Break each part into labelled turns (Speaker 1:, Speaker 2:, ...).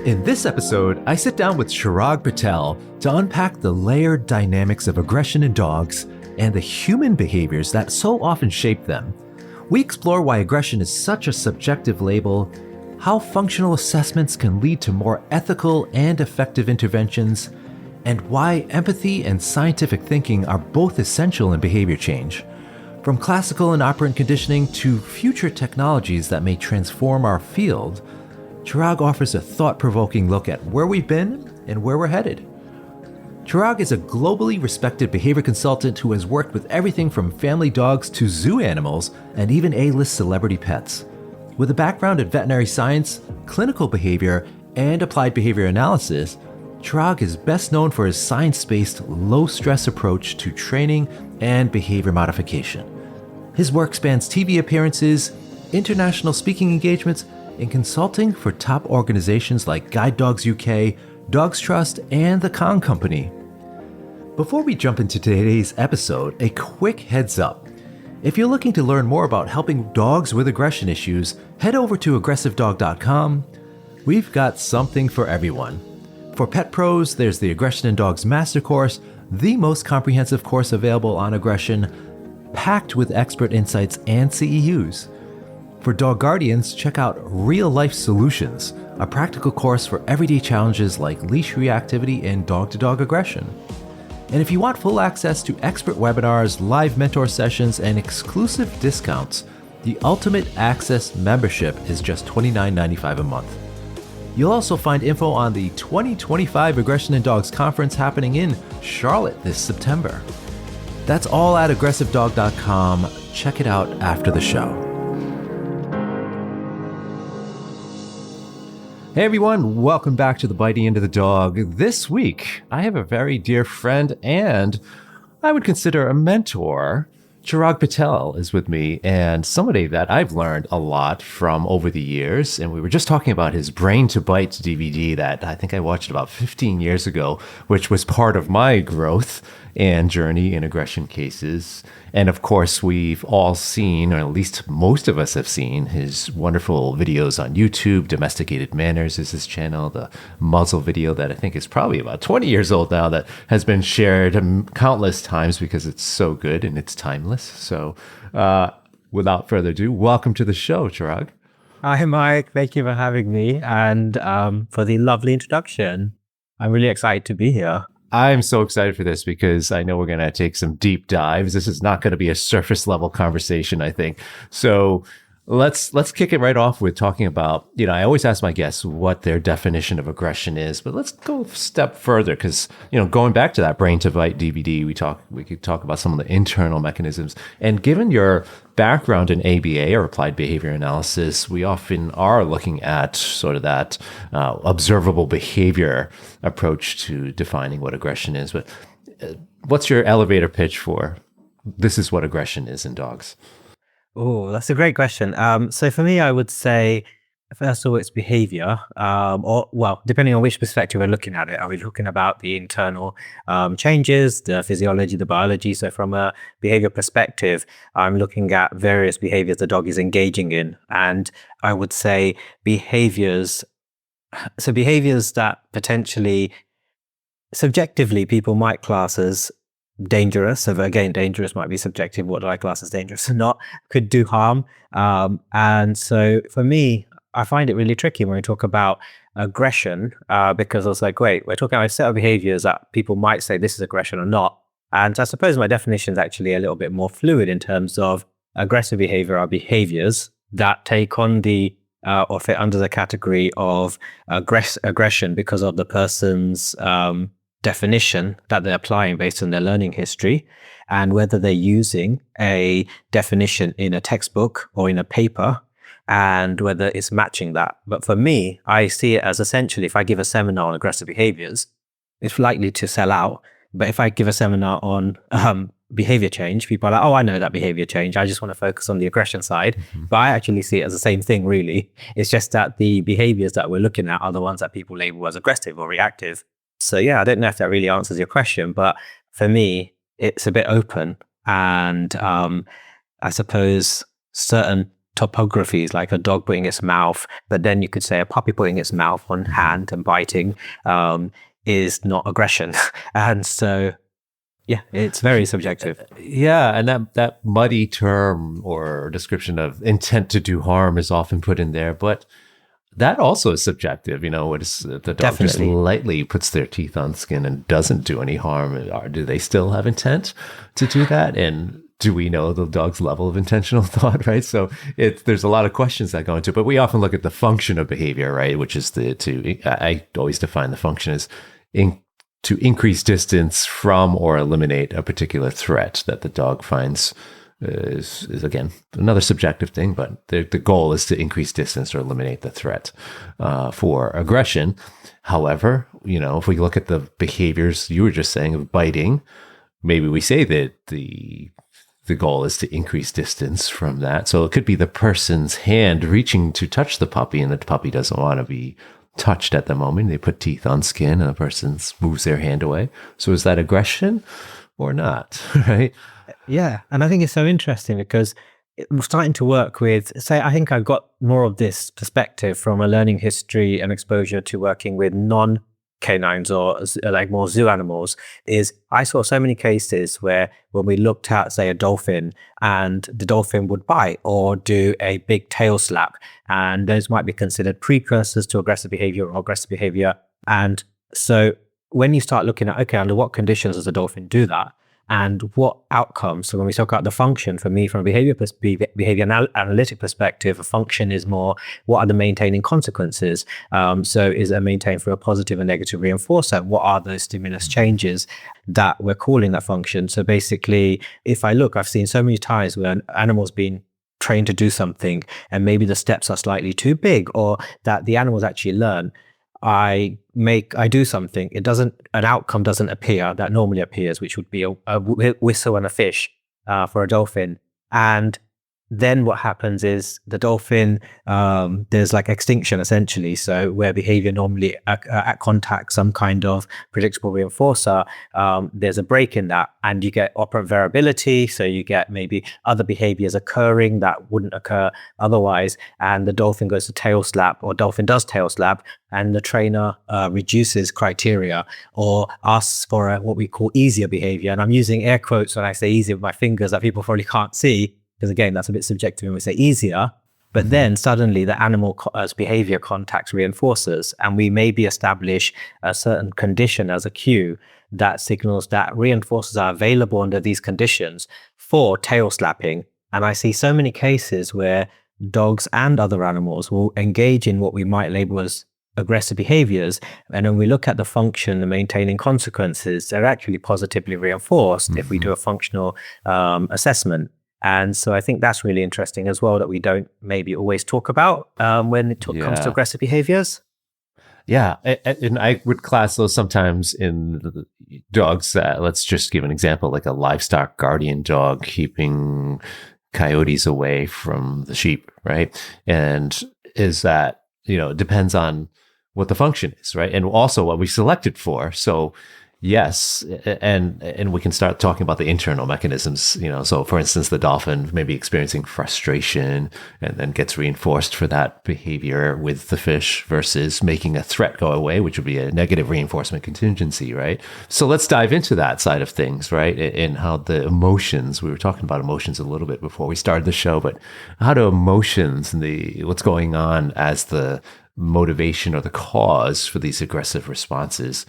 Speaker 1: In this episode, I sit down with Chirag Patel to unpack the layered dynamics of aggression in dogs and the human behaviors that so often shape them. We explore why aggression is such a subjective label, how functional assessments can lead to more ethical and effective interventions, and why empathy and scientific thinking are both essential in behavior change. From classical and operant conditioning to future technologies that may transform our field, Chirag offers a thought-provoking look at where we've been and where we're headed. Chirag is a globally respected behavior consultant who has worked with everything from family dogs to zoo animals and even A-list celebrity pets. With a background in veterinary science, clinical behavior, and applied behavior analysis, Chirag is best known for his science-based, low-stress approach to training and behavior modification. His work spans TV appearances, international speaking engagements, and consulting for top organizations like Guide Dogs UK, Dogs Trust, and the Kong Company. Before we jump into today's episode, a quick heads up. If you're looking to learn more about helping dogs with aggression issues, head over to aggressivedog.com. We've got something for everyone. For pet pros, there's the Aggression in Dogs Master Course, the most comprehensive course available on aggression, packed with expert insights and CEUs. For dog guardians, check out Real Life Solutions, a practical course for everyday challenges like leash reactivity and dog-to-dog aggression. And if you want full access to expert webinars, live mentor sessions, and exclusive discounts, the Ultimate Access membership is just $29.95 a month. You'll also find info on the 2025 Aggression in Dogs Conference happening in Charlotte this September. That's all at aggressivedog.com. Check it out after the show. Hey everyone, welcome back to the Biting Into the Dog. This week, I have a very dear friend and I would consider a mentor. Chirag Patel is with me, and somebody that I've learned a lot from over the years. And we were just talking about his Brain to Bite DVD that I think I watched about 15 years ago, which was part of my growth and journey in aggression cases. And of course, we've all seen, or at least most of us have seen, his wonderful videos on YouTube. Domesticated Manners is his channel, the muzzle video that I think is probably about 20 years old now that has been shared countless times because it's so good and it's timeless. So without further ado, welcome to the show, Chirag.
Speaker 2: Hi, Mike. Thank you for having me and for the lovely introduction. I'm really excited to be here.
Speaker 1: I'm so excited for this because I know we're going to take some deep dives. This is not going to be a surface level conversation, I think. So let's kick it right off with talking about, I always ask my guests what their definition of aggression is, but let's go a step further because, going back to that Brain to Bite DVD, we could talk about some of the internal mechanisms. And given your background in ABA or applied behavior analysis, we often are looking at sort of that observable behavior approach to defining what aggression is. But what's your elevator pitch for this is what aggression is in dogs?
Speaker 2: Oh, that's a great question. So for me, I would say, first of all, it's behavior, depending on which perspective we're looking at it. Are we looking about the internal changes, the physiology, the biology? So from a behavior perspective, I'm looking at various behaviors the dog is engaging in. And I would say behaviors that potentially, subjectively, people might class as dangerous. So again, dangerous might be subjective. What do I class as dangerous or not? Could do harm. And so for me, I find it really tricky when we talk about aggression because I was like, wait, we're talking about a set of behaviors that people might say this is aggression or not. And I suppose my definition is actually a little bit more fluid in terms of aggressive behavior are behaviors that take on or fit under the category of aggression because of the person's definition that they're applying based on their learning history and whether they're using a definition in a textbook or in a paper and whether it's matching that. But for me, I see it as essentially if I give a seminar on aggressive behaviors, it's likely to sell out. But if I give a seminar on behavior change, people are like, oh, I know that behavior change. I just want to focus on the aggression side. Mm-hmm. But I actually see it as the same thing, really. It's just that the behaviors that we're looking at are the ones that people label as aggressive or reactive. So yeah, I don't know if that really answers your question, but for me, it's a bit open. And I suppose certain topographies, like a dog putting its mouth, but then you could say a puppy putting its mouth on hand and biting is not aggression. And so, yeah, it's very subjective.
Speaker 1: Yeah, and that muddy term or description of intent to do harm is often put in there, but that also is subjective. What is the dog just
Speaker 2: Definitely.
Speaker 1: lightly puts their teeth on skin and doesn't do any harm? Do they still have intent to do that? And do we know the dog's level of intentional thought, right? So there's a lot of questions that go into it, but we often look at the function of behavior, right? Which is I always define the function as to increase distance from or eliminate a particular threat that the dog finds is again another subjective thing, but the goal is to increase distance or eliminate the threat for aggression. However, if we look at the behaviors you were just saying of biting, maybe we say that the goal is to increase distance from that. So it could be the person's hand reaching to touch the puppy, and the puppy doesn't want to be touched at the moment. They put teeth on skin, and the person moves their hand away. So is that aggression or not? Right?
Speaker 2: Yeah. And I think it's so interesting because we're starting to work with, say, I think I got more of this perspective from a learning history and exposure to working with non-canines or like more zoo animals. Is I saw so many cases where when we looked at, say, a dolphin, and the dolphin would bite or do a big tail slap, and those might be considered precursors to aggressive behavior or aggressive behavior. And so when you start looking at, okay, under what conditions does a dolphin do that? And what outcomes? So when we talk about the function, for me, from a behavior analytic perspective, a function is more, what are the maintaining consequences? So is it maintained through a positive and negative reinforcer? What are those stimulus changes that we're calling that function? So basically, if I look, I've seen so many times where an animal's been trained to do something and maybe the steps are slightly too big, or that the animals actually learn. I do something, an outcome doesn't appear that normally appears, which would be a whistle and a fish for a dolphin. And then what happens is the dolphin, there's like extinction essentially. So where behavior normally at contact, some kind of predictable reinforcer, there's a break in that, and you get operant variability. So you get maybe other behaviors occurring that wouldn't occur otherwise. And the dolphin goes to tail slap, or dolphin does tail slap, and the trainer reduces criteria or asks for what we call easier behavior. And I'm using air quotes when I say easier with my fingers that people probably can't see, because again, that's a bit subjective when we say easier. But then suddenly the animal's behavior contacts reinforcers, and we maybe establish a certain condition as a cue that signals that reinforcers are available under these conditions for tail slapping. And I see so many cases where dogs and other animals will engage in what we might label as aggressive behaviors. And when we look at the function, the maintaining consequences, they're actually positively reinforced if we do a functional assessment. And so I think that's really interesting as well, that we don't maybe always talk about when it comes to aggressive behaviors.
Speaker 1: Yeah, and I would class those sometimes in the dogs. Let's just give an example, like a livestock guardian dog keeping coyotes away from the sheep, right? And is that, it depends on what the function is, right? And also what we selected for. So yes, and we can start talking about the internal mechanisms, so for instance, the dolphin may be experiencing frustration and then gets reinforced for that behavior with the fish versus making a threat go away, which would be a negative reinforcement contingency, right? So let's dive into that side of things, right? And how the emotions, we were talking about emotions a little bit before we started the show, but how do emotions and what's going on as the motivation or the cause for these aggressive responses?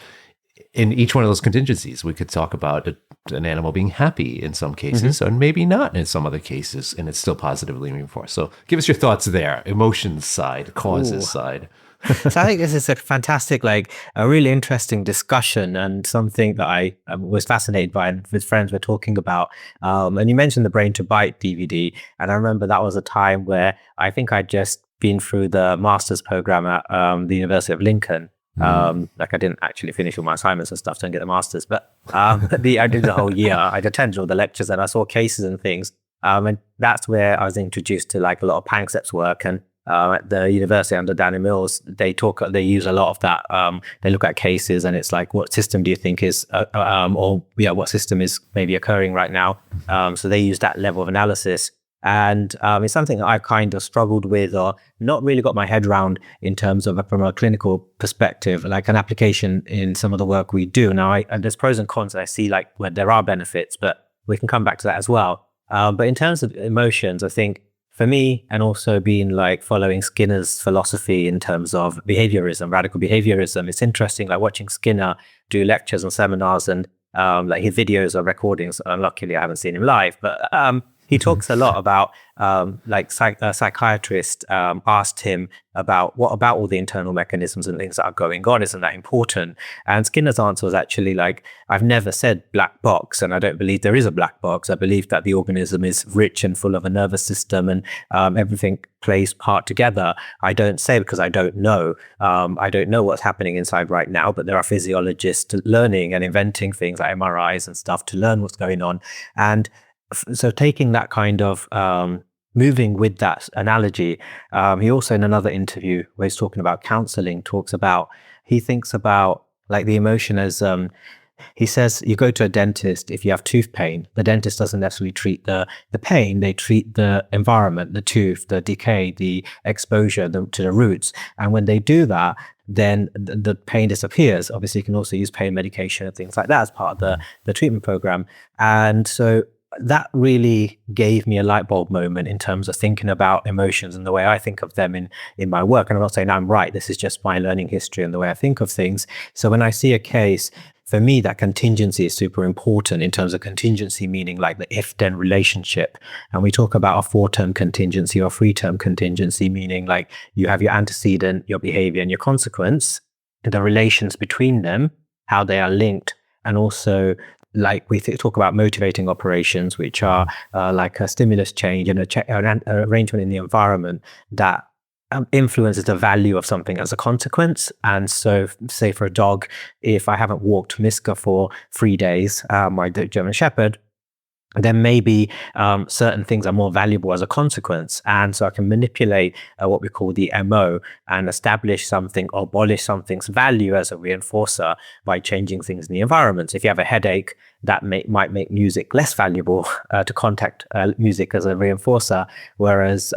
Speaker 1: In each one of those contingencies, we could talk about an animal being happy in some cases and maybe not in some other cases, and it's still positively reinforced. So give us your thoughts there, emotions side, causes side.
Speaker 2: So I think this is a fantastic, a really interesting discussion, and something that I was fascinated by, and with friends we're talking about. And you mentioned the Brain to Bite DVD, and I remember that was a time where I think I'd just been through the master's program at the University of Lincoln. I didn't actually finish all my assignments and stuff to get the master's, but I did the whole year. I'd attended all the lectures and I saw cases and things. And that's where I was introduced to a lot of Panksepp's work. And at the university under Danny Mills, they use a lot of that. They look at cases and it's like, what system do you think is, what system is maybe occurring right now? So they use that level of analysis. And it's something that I've kind of struggled with or not really got my head around in terms of from a clinical perspective, like an application in some of the work we do. Now, and there's pros and cons that I see, like where there are benefits, but we can come back to that as well. But in terms of emotions, I think for me, and also being like following Skinner's philosophy in terms of behaviorism, radical behaviorism, it's interesting, like watching Skinner do lectures and seminars and like his videos or recordings. Luckily, I haven't seen him live, but he talks a lot about like a psychiatrist asked him about what about all the internal mechanisms and things that are going on, isn't that important? And Skinner's answer was actually like, I've never said black box, and I don't believe there is a black box. I believe that the organism is rich and full of a nervous system, and everything plays part together. I don't say because I don't know. I don't know what's happening inside right now, but there are physiologists learning and inventing things like MRIs and stuff to learn what's going on. And so taking that kind of moving with that analogy, he also in another interview where he's talking about counseling talks about, he thinks about like the emotion as he says you go to a dentist if you have tooth pain. The dentist doesn't necessarily treat the pain, they treat the environment, the tooth, the decay, the exposure to the roots. And when they do that, then the pain disappears. Obviously, you can also use pain medication and things like that as part of the treatment program. And so that really gave me a light bulb moment in terms of thinking about emotions and the way I think of them in my work. And I'm not saying I'm right. This is just my learning history and the way I think of things. So when I see a case, for me, that contingency is super important in terms of contingency, meaning like the if-then relationship. And we talk about a 4-term contingency or 3-term contingency, meaning like you have your antecedent, your behavior, and your consequence, the relations between them, how they are linked, and also like we talk about motivating operations, which are like a stimulus change and an arrangement in the environment that influences the value of something as a consequence. And so say for a dog, if I haven't walked Miska for 3 days, my German Shepherd, then maybe certain things are more valuable as a consequence. And so I can manipulate what we call the MO and establish something or abolish something's value as a reinforcer by changing things in the environment. So if you have a headache, that might make music less valuable to contact music as a reinforcer. Whereas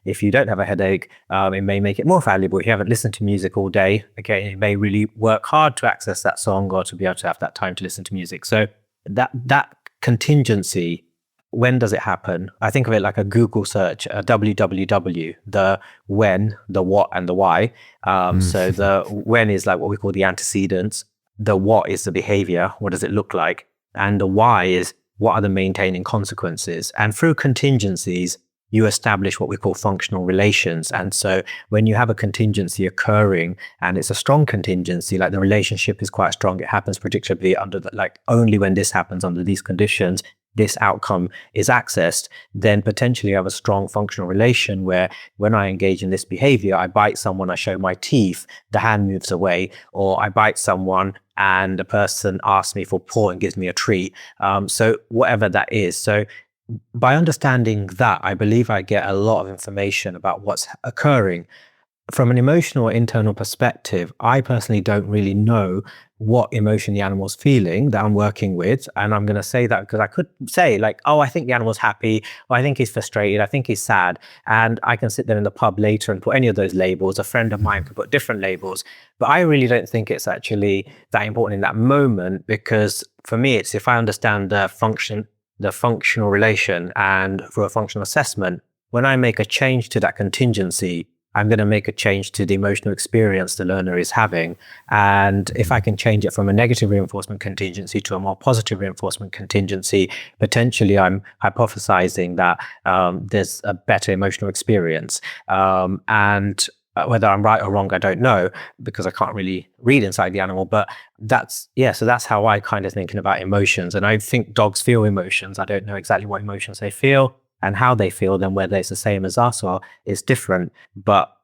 Speaker 2: if you don't have a headache, it may make it more valuable. If you haven't listened to music all day, okay, it may really work hard to access that song or to be able to have that time to listen to music. So that contingency, when does it happen? I think of it like a Google search, a www, the when, the what, and the why. So the when is like what we call the antecedents. The what is the behavior. What does it look like? And the why is what are the maintaining consequences? And through contingencies, you establish what we call functional relations. And so when you have a contingency occurring and it's a strong contingency, like the relationship is quite strong, it happens predictably under like only when this happens under these conditions, this outcome is accessed, then potentially I have a strong functional relation where when I engage in this behavior, I bite someone, I show my teeth, the hand moves away, or I bite someone and the person asks me for paw and gives me a treat. So whatever that is. So by understanding that, I believe I get a lot of information about what's occurring. From an emotional or internal perspective, I personally don't really know what emotion the animal's feeling that I'm working with. And I'm going to say that because I could say like, oh, I think the animal's happy, or I think he's frustrated, I think he's sad. And I can sit there in the pub later and put any of those labels. A friend of mine could put different labels. But I really don't think it's actually that important in that moment, because for me, it's if I understand the functional relation and through a functional assessment, when I make a change to that contingency, I'm going to make a change to the emotional experience the learner is having. And if I can change it from a negative reinforcement contingency to a more positive reinforcement contingency, potentially I'm hypothesizing that there's a better emotional experience. And whether I'm right or wrong, I don't know, because I can't really read inside the animal. But so that's how I kind of thinking about emotions. And I think dogs feel emotions. I don't know exactly what emotions they feel and how they feel them, whether it's the same as us or it's different. But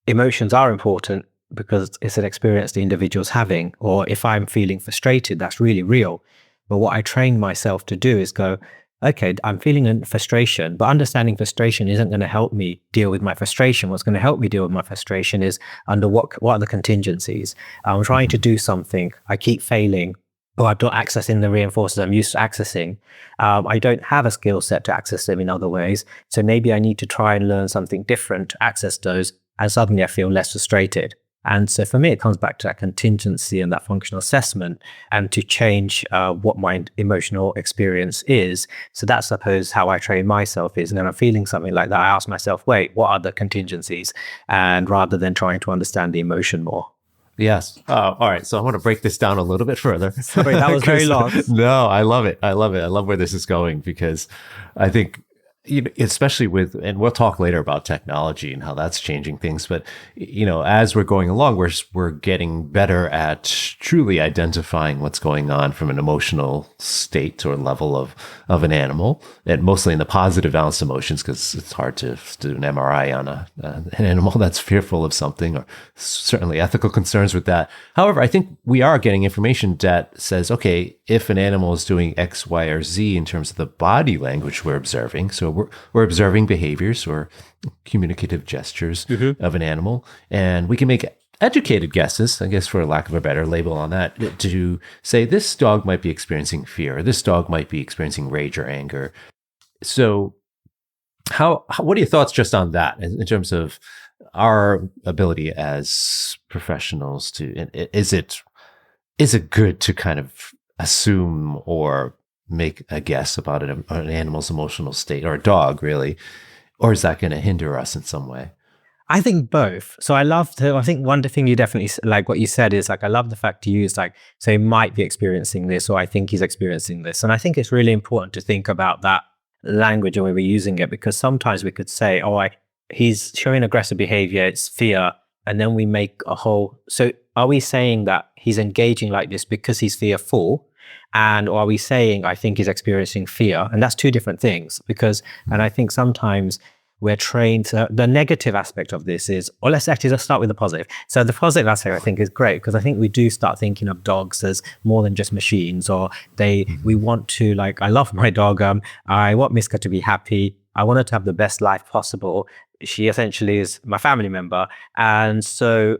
Speaker 2: emotions are important because it's an experience the individual's having. Or if I'm feeling frustrated, that's really real. But what I train myself to do is go, okay, I'm feeling a frustration, but understanding frustration isn't going to help me deal with my frustration. What's going to help me deal with my frustration is under what are the contingencies? I'm trying to do something. I keep failing. or I'm not accessing the reinforcers I'm used to accessing. I don't have a skill set to access them in other ways. So maybe I need to try and learn something different to access those. And suddenly I feel less frustrated. And so for me, it comes back to that contingency and that functional assessment and to change what my emotional experience is. So that's, I suppose, how I train myself is, and then I'm feeling something like that, I ask myself, wait, what are the contingencies? And rather than trying to understand the emotion more.
Speaker 1: Yes. All right. So I want to break this down a little bit further.
Speaker 2: Sorry, that was very long.
Speaker 1: No, I love it. I love it. I love where this is going because I think, especially with, and we'll talk later about technology and how that's changing things. But, as we're going along, we're getting better at truly identifying what's going on from an emotional state or level of an animal, and mostly in the positive balanced emotions, because it's hard to do an MRI on an animal that's fearful of something, or certainly ethical concerns with that. However, I think we are getting information that says, okay, if an animal is doing X, Y, or Z in terms of the body language we're observing, so we're observing behaviors or communicative gestures of an animal, and we can make educated guesses, I guess, for lack of a better label on that, to say this dog might be experiencing fear, or this dog might be experiencing rage or anger. So what are your thoughts just on that in terms of our ability as professionals is it good to kind of assume or make a guess about an animal's emotional state, or a dog really, or is that going to hinder us in some way?
Speaker 2: I think both. So I think one thing you definitely, like what you said is like, I love the fact you use like, so he might be experiencing this, or I think he's experiencing this. And I think it's really important to think about that language when we're using it, because sometimes we could say, he's showing aggressive behavior, it's fear. And then we make so are we saying that he's engaging like this because he's fearful? Or are we saying, I think he's experiencing fear? And that's two different things, and I think sometimes we're trained to, the negative aspect of this is, or let's start with the positive. So the positive aspect I think is great, because I think we do start thinking of dogs as more than just machines, or we want to, like, I love my dog. I want Miska to be happy. I want her to have the best life possible. She essentially is my family member. And so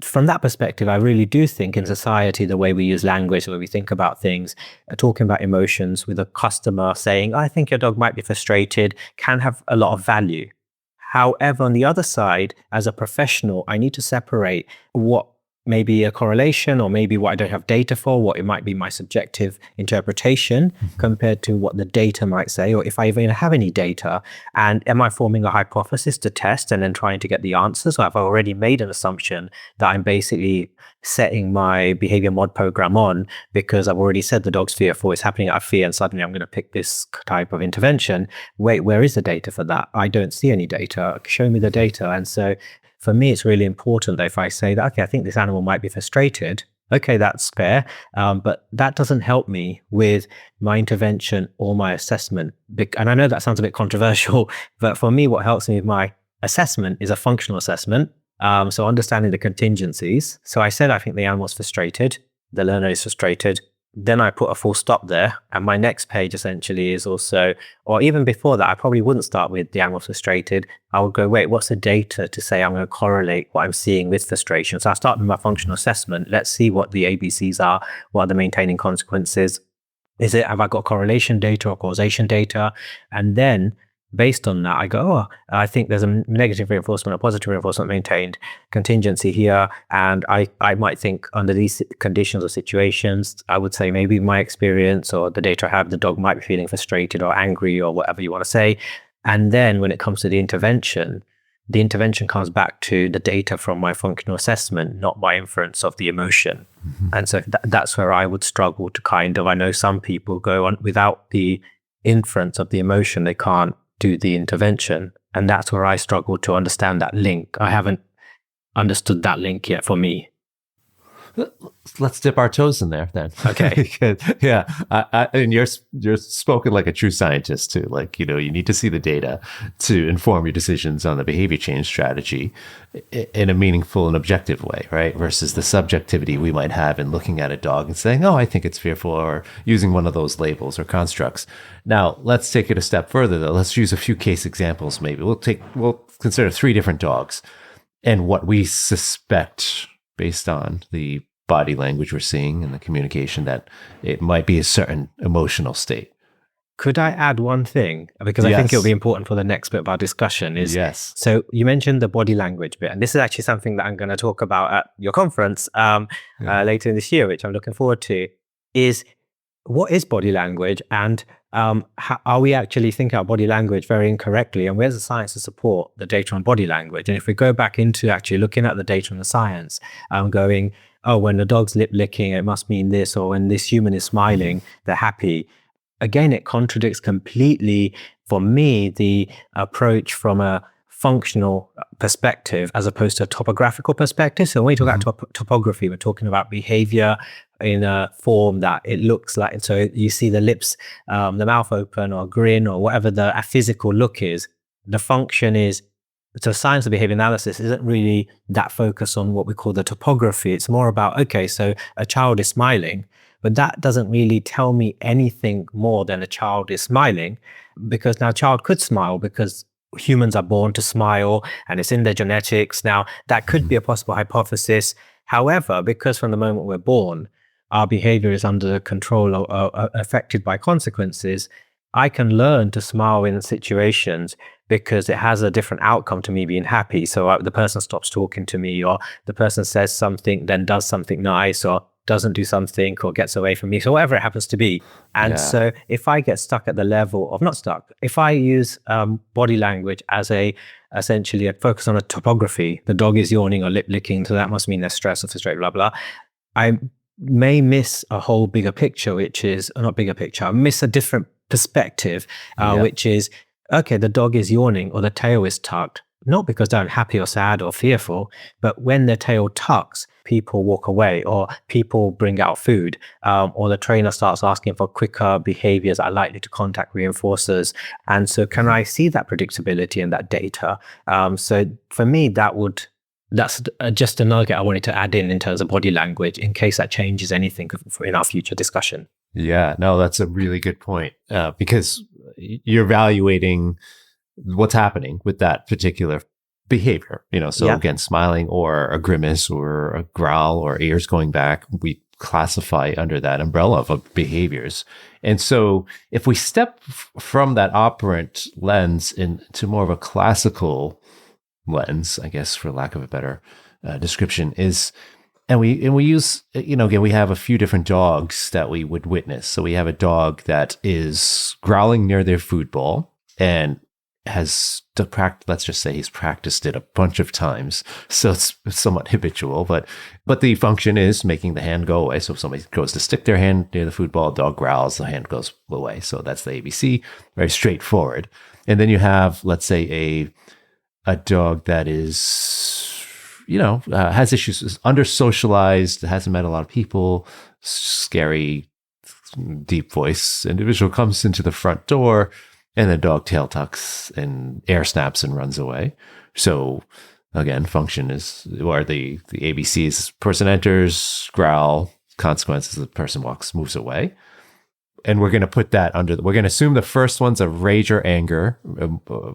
Speaker 2: from that perspective, I really do think in society, the way we use language, the way we think about things, talking about emotions with a customer saying, I think your dog might be frustrated, can have a lot of value. However, on the other side, as a professional, I need to separate what may be a correlation, or maybe what I don't have data for, what it might be my subjective interpretation compared to what the data might say, or if I even have any data, and am I forming a hypothesis to test and then trying to get the answers, or have I already made an assumption that I'm basically setting my behavior mod program on because I've already said the dog's fearful, it's happening out of fear, and suddenly I'm going to pick this type of intervention. Wait, where is the data for that? I don't see any data. Show me the data. And so for me, it's really important that if I say that, okay, I think this animal might be frustrated, okay, that's fair, but that doesn't help me with my intervention or my assessment. And I know that sounds a bit controversial, but for me, what helps me with my assessment is a functional assessment. So understanding the contingencies. So I said, I think the animal's frustrated, the learner is frustrated. Then I put a full stop there. And my next page essentially is also, or even before that, I probably wouldn't start with the animal frustrated. I would go, wait, what's the data to say I'm going to correlate what I'm seeing with frustration? So I start with my functional assessment. Let's see what the ABCs are. What are the maintaining consequences? Have I got correlation data or causation data? And then based on that, I go, I think there's a negative reinforcement or positive reinforcement maintained contingency here. And I might think under these conditions or situations, I would say maybe my experience or the data I have, the dog might be feeling frustrated or angry or whatever you want to say. And then when it comes to the intervention comes back to the data from my functional assessment, not my inference of the emotion. And so that's where I would struggle to I know some people go on without the inference of the emotion, they can't do the intervention. And that's where I struggle to understand that link. I haven't understood that link yet for me.
Speaker 1: Let's dip our toes in there then.
Speaker 2: Okay.
Speaker 1: Yeah. And you're spoken like a true scientist too. Like, you need to see the data to inform your decisions on the behavior change strategy in a meaningful and objective way, right? Versus the subjectivity we might have in looking at a dog and saying, I think it's fearful, or using one of those labels or constructs. Now, let's take it a step further though. Let's use a few case examples maybe. We'll consider 3 different dogs and what we suspect based on the body language we're seeing and the communication that it might be a certain emotional state.
Speaker 2: Could I add one thing? Because I think it'll be important for the next bit of our discussion is,
Speaker 1: Yes.
Speaker 2: so you mentioned the body language bit, and this is actually something that I'm going to talk about at your conference later in this year, which I'm looking forward to, is what is body language, and how, are we actually thinking about body language very incorrectly, and where's the science to support the data on body language? And if we go back into actually looking at the data and the science, going, oh, when the dog's lip licking, it must mean this, or when this human is smiling, they're happy. Again, it contradicts completely, for me, the approach from a functional perspective as opposed to a topographical perspective. So when we talk about topography, we're talking about behavior in a form that it looks like. And so you see the lips, the mouth open or grin or whatever the physical look is. The function is, so science of behavior analysis isn't really that focused on what we call the topography. It's more about, okay, so a child is smiling, but that doesn't really tell me anything more than a child is smiling, because now a child could smile because humans are born to smile and it's in their genetics. Now, that could be a possible hypothesis. However, because from the moment we're born, our behavior is under control or affected by consequences, I can learn to smile in situations because it has a different outcome to me being happy. So the person stops talking to me, or the person says something, then does something nice, or doesn't do something, or gets away from me. So whatever it happens to be. And so if I get stuck at the level of, not stuck, if I use body language as essentially a focus on a topography, the dog is yawning or lip licking, so that must mean they're stressed or frustrated, blah, blah. I may miss a whole bigger picture, which is, or not bigger picture, I miss a different perspective, which is, okay, the dog is yawning or the tail is tucked, not because they're unhappy or sad or fearful, but when their tail tucks, people walk away, or people bring out food, or the trainer starts asking for quicker behaviors that are likely to contact reinforcers. And so can I see that predictability in that data? So for me, that's just a nugget I wanted to add in terms of body language, in case that changes anything in our future discussion.
Speaker 1: Yeah, no, that's a really good point, because you're evaluating what's happening with that particular behavior, so again, smiling or a grimace or a growl or ears going back, we classify under that umbrella of behaviors. And so if we step from that operant lens into more of a classical lens, I guess, for lack of a better description, is, and we use, again, we have a few different dogs that we would witness. So we have a dog that is growling near their food bowl and has let's just say he's practiced it a bunch of times, so it's somewhat habitual, but the function is making the hand go away. So if somebody goes to stick their hand near the food ball, dog growls, the hand goes away. So that's the ABC, very straightforward. And then you have, let's say, a dog that is, has issues, is under socialized, hasn't met a lot of people, scary, deep voice individual comes into the front door, and the dog tail tucks and air snaps and runs away. So again, function is, or the ABCs, person enters, growl, consequences, the person moves away. And we're going to put that we're going to assume the first one's a rage or anger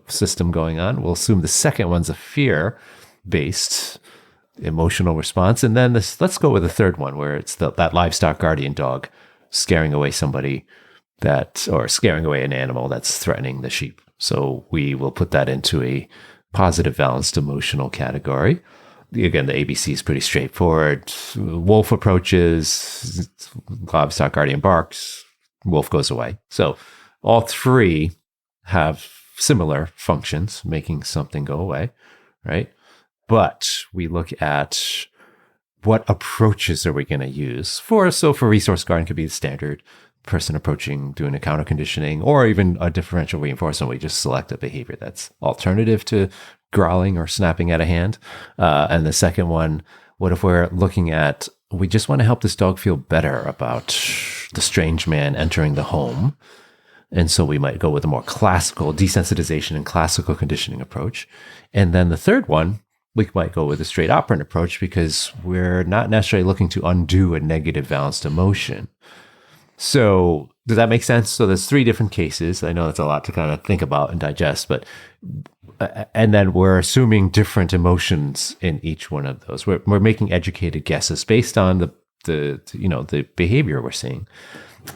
Speaker 1: system going on. We'll assume the second one's a fear-based emotional response. And then let's go with the third one, where it's that livestock guardian dog scaring away somebody or scaring away an animal that's threatening the sheep. So we will put that into a positive balanced emotional category. Again, the ABC is pretty straightforward. Wolf approaches, livestock guardian barks, wolf goes away. So all three have similar functions, making something go away, right? But we look at what approaches are we going to use for resource guarding could be the standard person approaching, doing a counter conditioning, or even a differential reinforcement. We just select a behavior that's alternative to growling or snapping at a hand. And the second one, what if we're looking at, we just want to help this dog feel better about the strange man entering the home. And so we might go with a more classical desensitization and classical conditioning approach. And then the third one, we might go with a straight operant approach, because we're not necessarily looking to undo a negative balanced emotion. So does that make sense? So there's three different cases. I know that's a lot to kind of think about and digest, but and then we're assuming different emotions in each one of those. We're making educated guesses based on the behavior we're seeing,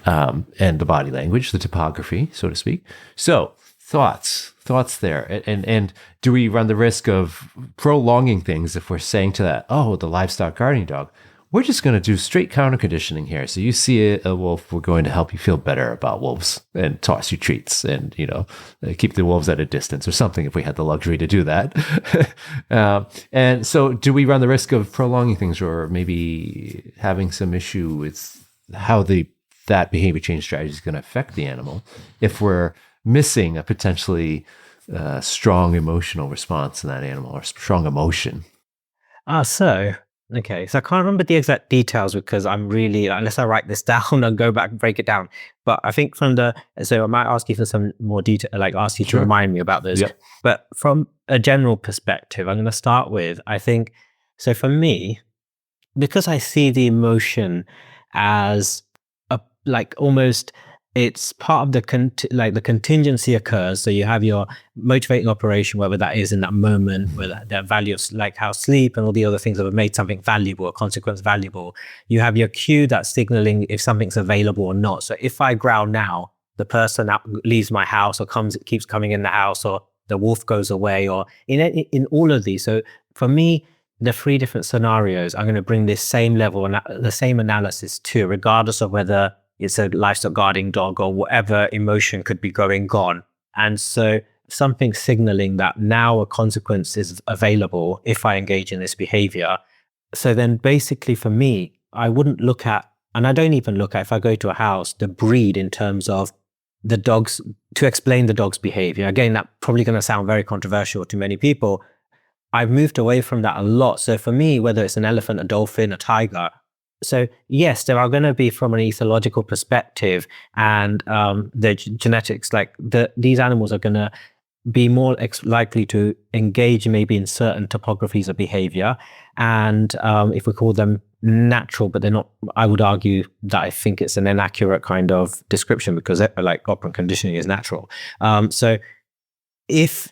Speaker 1: and the body language, the topography, so to speak. So thoughts there, and do we run the risk of prolonging things if we're saying to that, oh, the livestock guarding dog, we're just going to do straight counter conditioning here. So you see a wolf, we're going to help you feel better about wolves and toss you treats and, keep the wolves at a distance or something if we had the luxury to do that. And so do we run the risk of prolonging things or maybe having some issue with how that behavior change strategy is going to affect the animal if we're missing a potentially strong emotional response in that animal or strong emotion?
Speaker 2: Okay, so I can't remember the exact details because I'm really, unless I write this down and go back and break it down. But I think so I might ask you for some more detail, like ask you to remind me about those.
Speaker 1: Yep.
Speaker 2: But from a general perspective, I'm going to start with, I think, so for me, because I see the emotion as almost, it's part of the contingency occurs. So you have your motivating operation, whether that is in that moment, whether that value of how sleep and all the other things that have made something valuable, a consequence valuable. You have your cue that's signaling if something's available or not. So if I growl now, the person leaves my house or keeps coming in the house, or the wolf goes away, or in all of these. So for me, the three different scenarios, I'm going to bring this same level and the same analysis to, regardless of whether it's a livestock guarding dog or whatever emotion could be going on. And so something signaling that now a consequence is available if I engage in this behavior. So then basically for me, I wouldn't look at, and I don't even look at, if I go to a house, the breed in terms of the dogs, to explain the dog's behavior. Again, that's probably going to sound very controversial to many people. I've moved away from that a lot. So for me, whether it's an elephant, a dolphin, a tiger, so yes, there are going to be, from an ethological perspective and the genetics, these animals are going to be more likely to engage maybe in certain topographies of behavior. And if we call them natural, but they're not, I would argue that I think it's an inaccurate kind of description because operant conditioning is natural. So if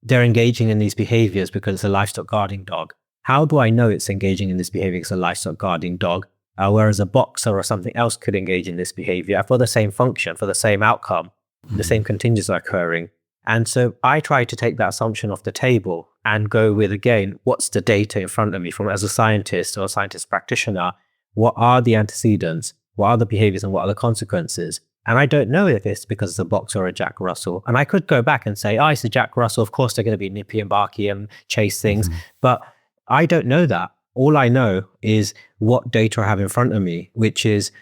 Speaker 2: they're engaging in these behaviors because it's a livestock guarding dog, how do I know it's engaging in this behavior as a livestock guarding dog? Whereas a boxer or something else could engage in this behavior for the same function, for the same outcome, the same contingencies are occurring. And so I try to take that assumption off the table and go with, again, what's the data in front of me as a scientist or a scientist practitioner? What are the antecedents? What are the behaviors and what are the consequences? And I don't know if it's because it's a boxer or a Jack Russell. And I could go back and say, it's a Jack Russell. Of course, they're going to be nippy and barky and chase things. But I don't know that. All I know is what data I have in front of me, which is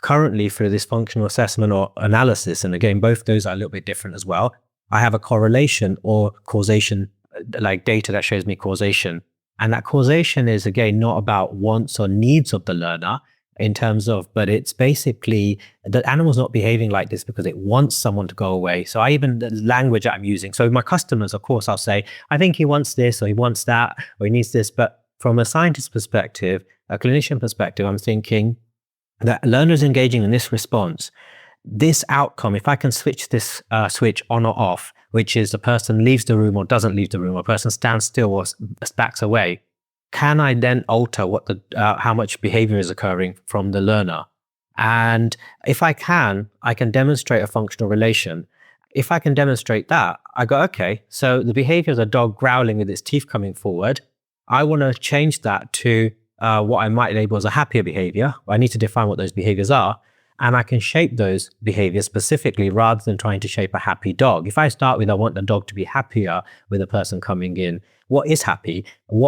Speaker 2: currently through this functional assessment or analysis. And again, both those are a little bit different as well. I have a correlation or causation, like data that shows me causation. And that causation is, again, not about wants or needs of the learner in terms of, but it's basically the animal's not behaving like this because it wants someone to go away. So the language that I'm using. So my customers, of course, I'll say, I think he wants this or he wants that or he needs this. But from a scientist perspective, a clinician perspective, I'm thinking that learners engaging in this response, this outcome, if I can switch this switch on or off, which is the person leaves the room or doesn't leave the room, or a person stands still or backs away, can I then alter how much behavior is occurring from the learner? And if I can demonstrate a functional relation. If I can demonstrate that, I go, okay, so the behavior of the dog growling with its teeth coming forward, I want to change that to what I might label as a happier behavior. I need to define what those behaviors are. And I can shape those behaviors specifically rather than trying to shape a happy dog. If I start with, I want the dog to be happier with a person coming in, what is happy?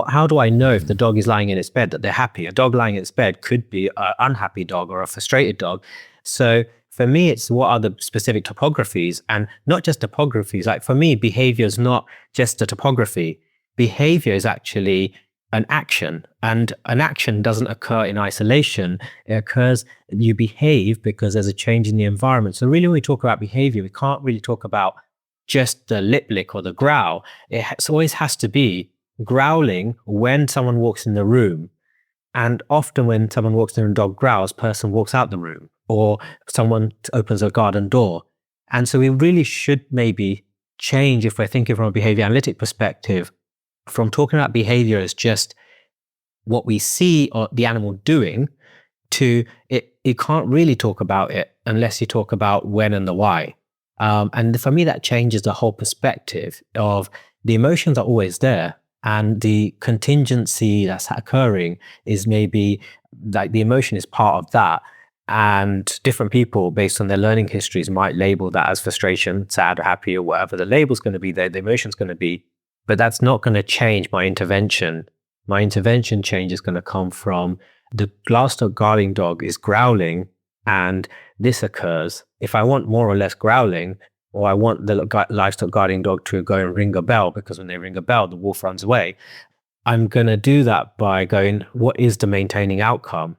Speaker 2: How do I know if the dog is lying in its bed that they're happy? A dog lying in its bed could be an unhappy dog or a frustrated dog. So for me, it's what are the specific topographies, and not just topographies. Like for me, behavior is not just a topography. Behavior is actually an action, and an action doesn't occur in isolation. It occurs, you behave because there's a change in the environment. So really, when we talk about behavior, we can't really talk about just the lip lick or the growl. It always has to be growling when someone walks in the room. And often when someone walks in and dog growls, person walks out the room, or someone opens a garden door. And so we really should maybe change, if we're thinking from a behavior analytic perspective, from talking about behavior as just what we see or the animal doing, to it, you can't really talk about it unless you talk about when and the why. And for me, that changes the whole perspective of the emotions are always there. And the contingency that's occurring is maybe like the emotion is part of that. And different people, based on their learning histories, might label that as frustration, sad, or happy, or whatever the label's going to be, the emotion's going to be. But that's not going to change my intervention. My intervention change is going to come from the livestock guarding dog is growling, and this occurs. If I want more or less growling, or I want the livestock guarding dog to go and ring a bell, because when they ring a bell, the wolf runs away, I'm going to do that by going, what is the maintaining outcome?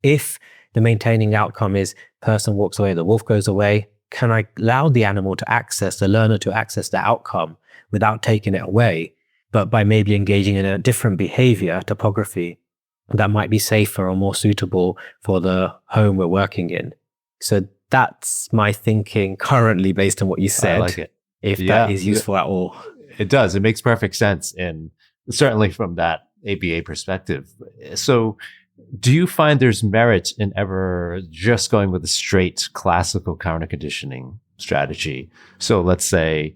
Speaker 2: If the maintaining outcome is person walks away, the wolf goes away, can I allow the animal to access, the learner to access the outcome without taking it away, but by maybe engaging in a different behavior, topography, that might be safer or more suitable for the home we're working in? So that's my thinking currently based on what you said.
Speaker 1: I like it.
Speaker 2: If that is useful at all.
Speaker 1: It does. It makes perfect sense. And certainly from that ABA perspective. So do you find there's merit in ever just going with a straight classical counter conditioning strategy? So let's say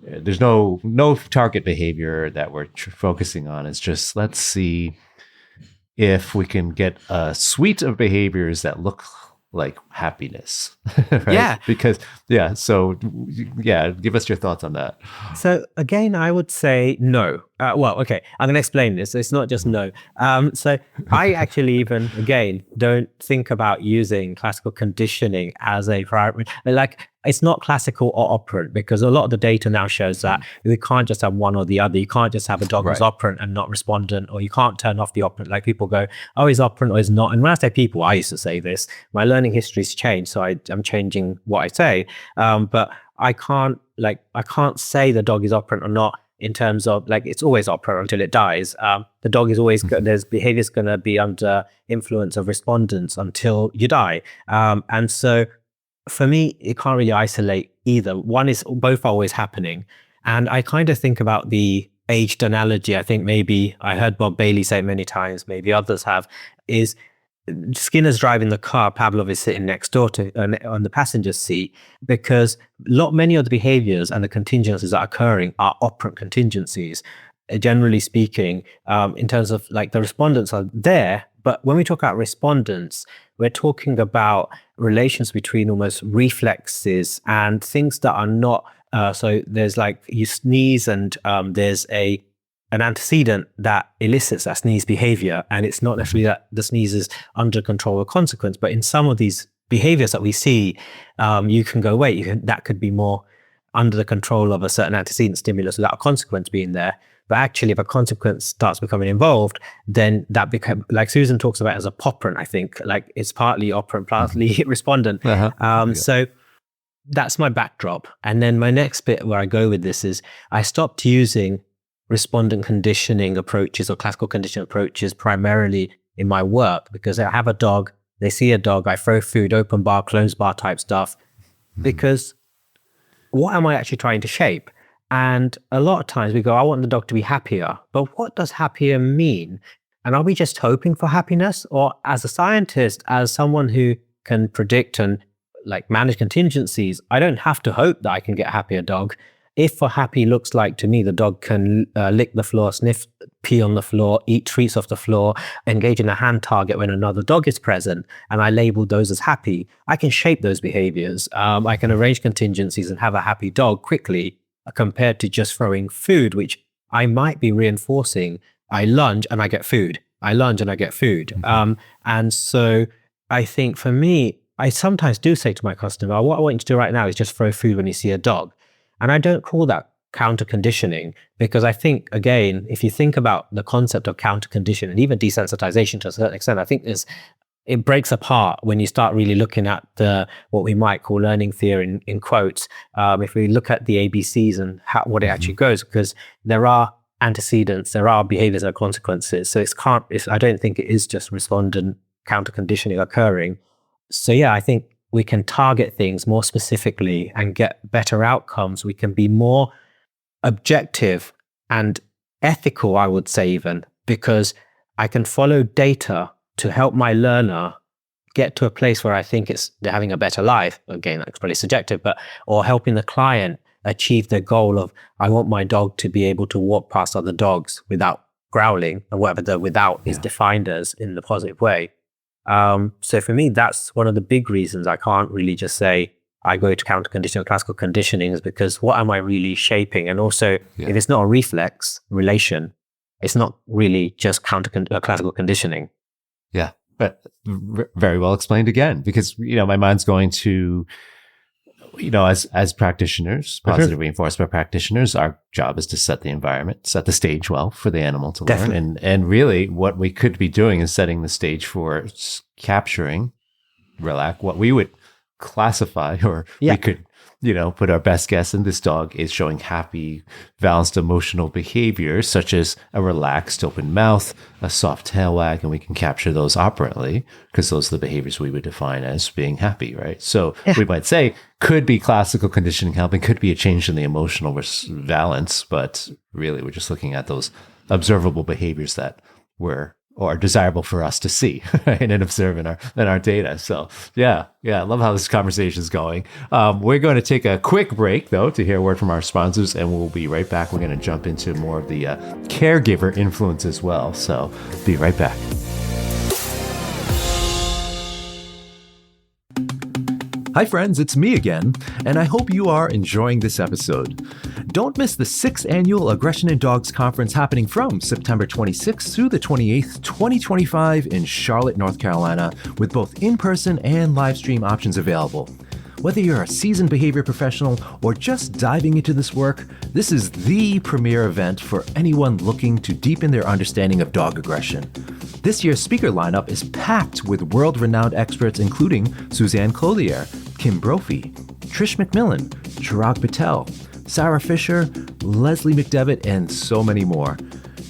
Speaker 1: there's no target behavior that we're focusing on. It's just, let's see if we can get a suite of behaviors that look like happiness, right?
Speaker 2: Yeah.
Speaker 1: Because, give us your thoughts on that.
Speaker 2: So again, I would say no. Okay, I'm going to explain this. It's not just no. So I actually even, again, don't think about using classical conditioning as a priority. Like, it's not classical or operant, because a lot of the data now shows that we can't just have one or the other. You can't just have a dog who's operant and not respondent, or you can't turn off the operant. Like, people go, oh, he's operant or he's not. And when I say people, I used to say this. My learning history's changed, so I'm changing what I say. But I can't say the dog is operant or not, in terms of, like, it's always operant until it dies. The dog is always, there's behavior's going to be under influence of respondents until you die. And so for me, you can't really isolate either. Both are always happening. And I kind of think about the aged analogy. I think maybe I heard Bob Bailey say it many times, maybe others have, is Skinner's driving the car, Pavlov is sitting next door to on the passenger seat, because many of the behaviors and the contingencies that are occurring are operant contingencies. Generally speaking, in terms of, like, the respondents are there, but when we talk about respondents, we're talking about relations between almost reflexes and things that are not. So there's, like, you sneeze and there's an antecedent that elicits that sneeze behavior, and it's not necessarily that the sneeze is under control or consequence, but in some of these behaviors that we see, you can go, wait, that could be more under the control of a certain antecedent stimulus without a consequence being there. But actually, if a consequence starts becoming involved, then that becomes, like Susan talks about, as a poperant, I think, like, it's partly operant, partly respondent. So that's my backdrop. And then my next bit where I go with this is, I stopped using respondent conditioning approaches or classical conditioning approaches primarily in my work, because I have a dog, they see a dog, I throw food, open bar, closed bar type stuff, because what am I actually trying to shape? And a lot of times we go, I want the dog to be happier, but what does happier mean? And are we just hoping for happiness? Or as a scientist, as someone who can predict and, like, manage contingencies, I don't have to hope that I can get a happier dog. If a happy looks like, to me, the dog can lick the floor, sniff, pee on the floor, eat treats off the floor, engage in a hand target when another dog is present, and I label those as happy, I can shape those behaviors. I can arrange contingencies and have a happy dog quickly, compared to just throwing food, which I might be reinforcing. I lunge and I get food. I lunge and I get food. And so I think for me, I sometimes do say to my customer, what I want you to do right now is just throw food when you see a dog. And I don't call that counter conditioning, because I think, again, if you think about the concept of counter conditioning and even desensitization to a certain extent, I think it breaks apart when you start really looking at what we might call learning theory in quotes. If we look at the ABCs and what it actually goes, because there are antecedents, there are behaviors and consequences. So I don't think it is just respondent counter conditioning occurring. So yeah, I think we can target things more specifically and get better outcomes. We can be more objective and ethical, I would say, even, because I can follow data to help my learner get to a place where I think they're having a better life. Again, that's probably subjective, or helping the client achieve their goal of, I want my dog to be able to walk past other dogs without growling, or whatever the without is defined as in the positive way. So for me, that's one of the big reasons I can't really just say I go to counter conditioning or classical conditioning, is because what am I really shaping? And also, if it's not a reflex relation, it's not really just classical conditioning.
Speaker 1: Yeah, but very well explained again, because, my mind's going to, as practitioners, positive reinforcement practitioners, our job is to set the environment, set the stage well for the animal to learn. And really what we could be doing is setting the stage for capturing, what we would classify, or we could, put our best guess in this dog is showing happy, balanced emotional behaviors, such as a relaxed open mouth, a soft tail wag, and we can capture those operantly, because those are the behaviors we would define as being happy, right? So we might say, could be classical conditioning helping, could be a change in the emotional balance, but really we're just looking at those observable behaviors that are desirable for us to see and observe in our data. So I love how this conversation is going. We're going to take a quick break, though, to hear a word from our sponsors, and we'll be right back. We're going to jump into more of the caregiver influence as well. So be right back. Hi friends, it's me again, and I hope you are enjoying this episode. Don't miss the 6th Annual Aggression in Dogs Conference happening from September 26th through the 28th, 2025 in Charlotte, North Carolina, with both in-person and live stream options available. Whether you're a seasoned behavior professional or just diving into this work, this is the premier event for anyone looking to deepen their understanding of dog aggression. This year's speaker lineup is packed with world-renowned experts including Suzanne Clothier, Kim Brophy, Trish McMillan, Chirag Patel, Sarah Fisher, Leslie McDevitt, and so many more.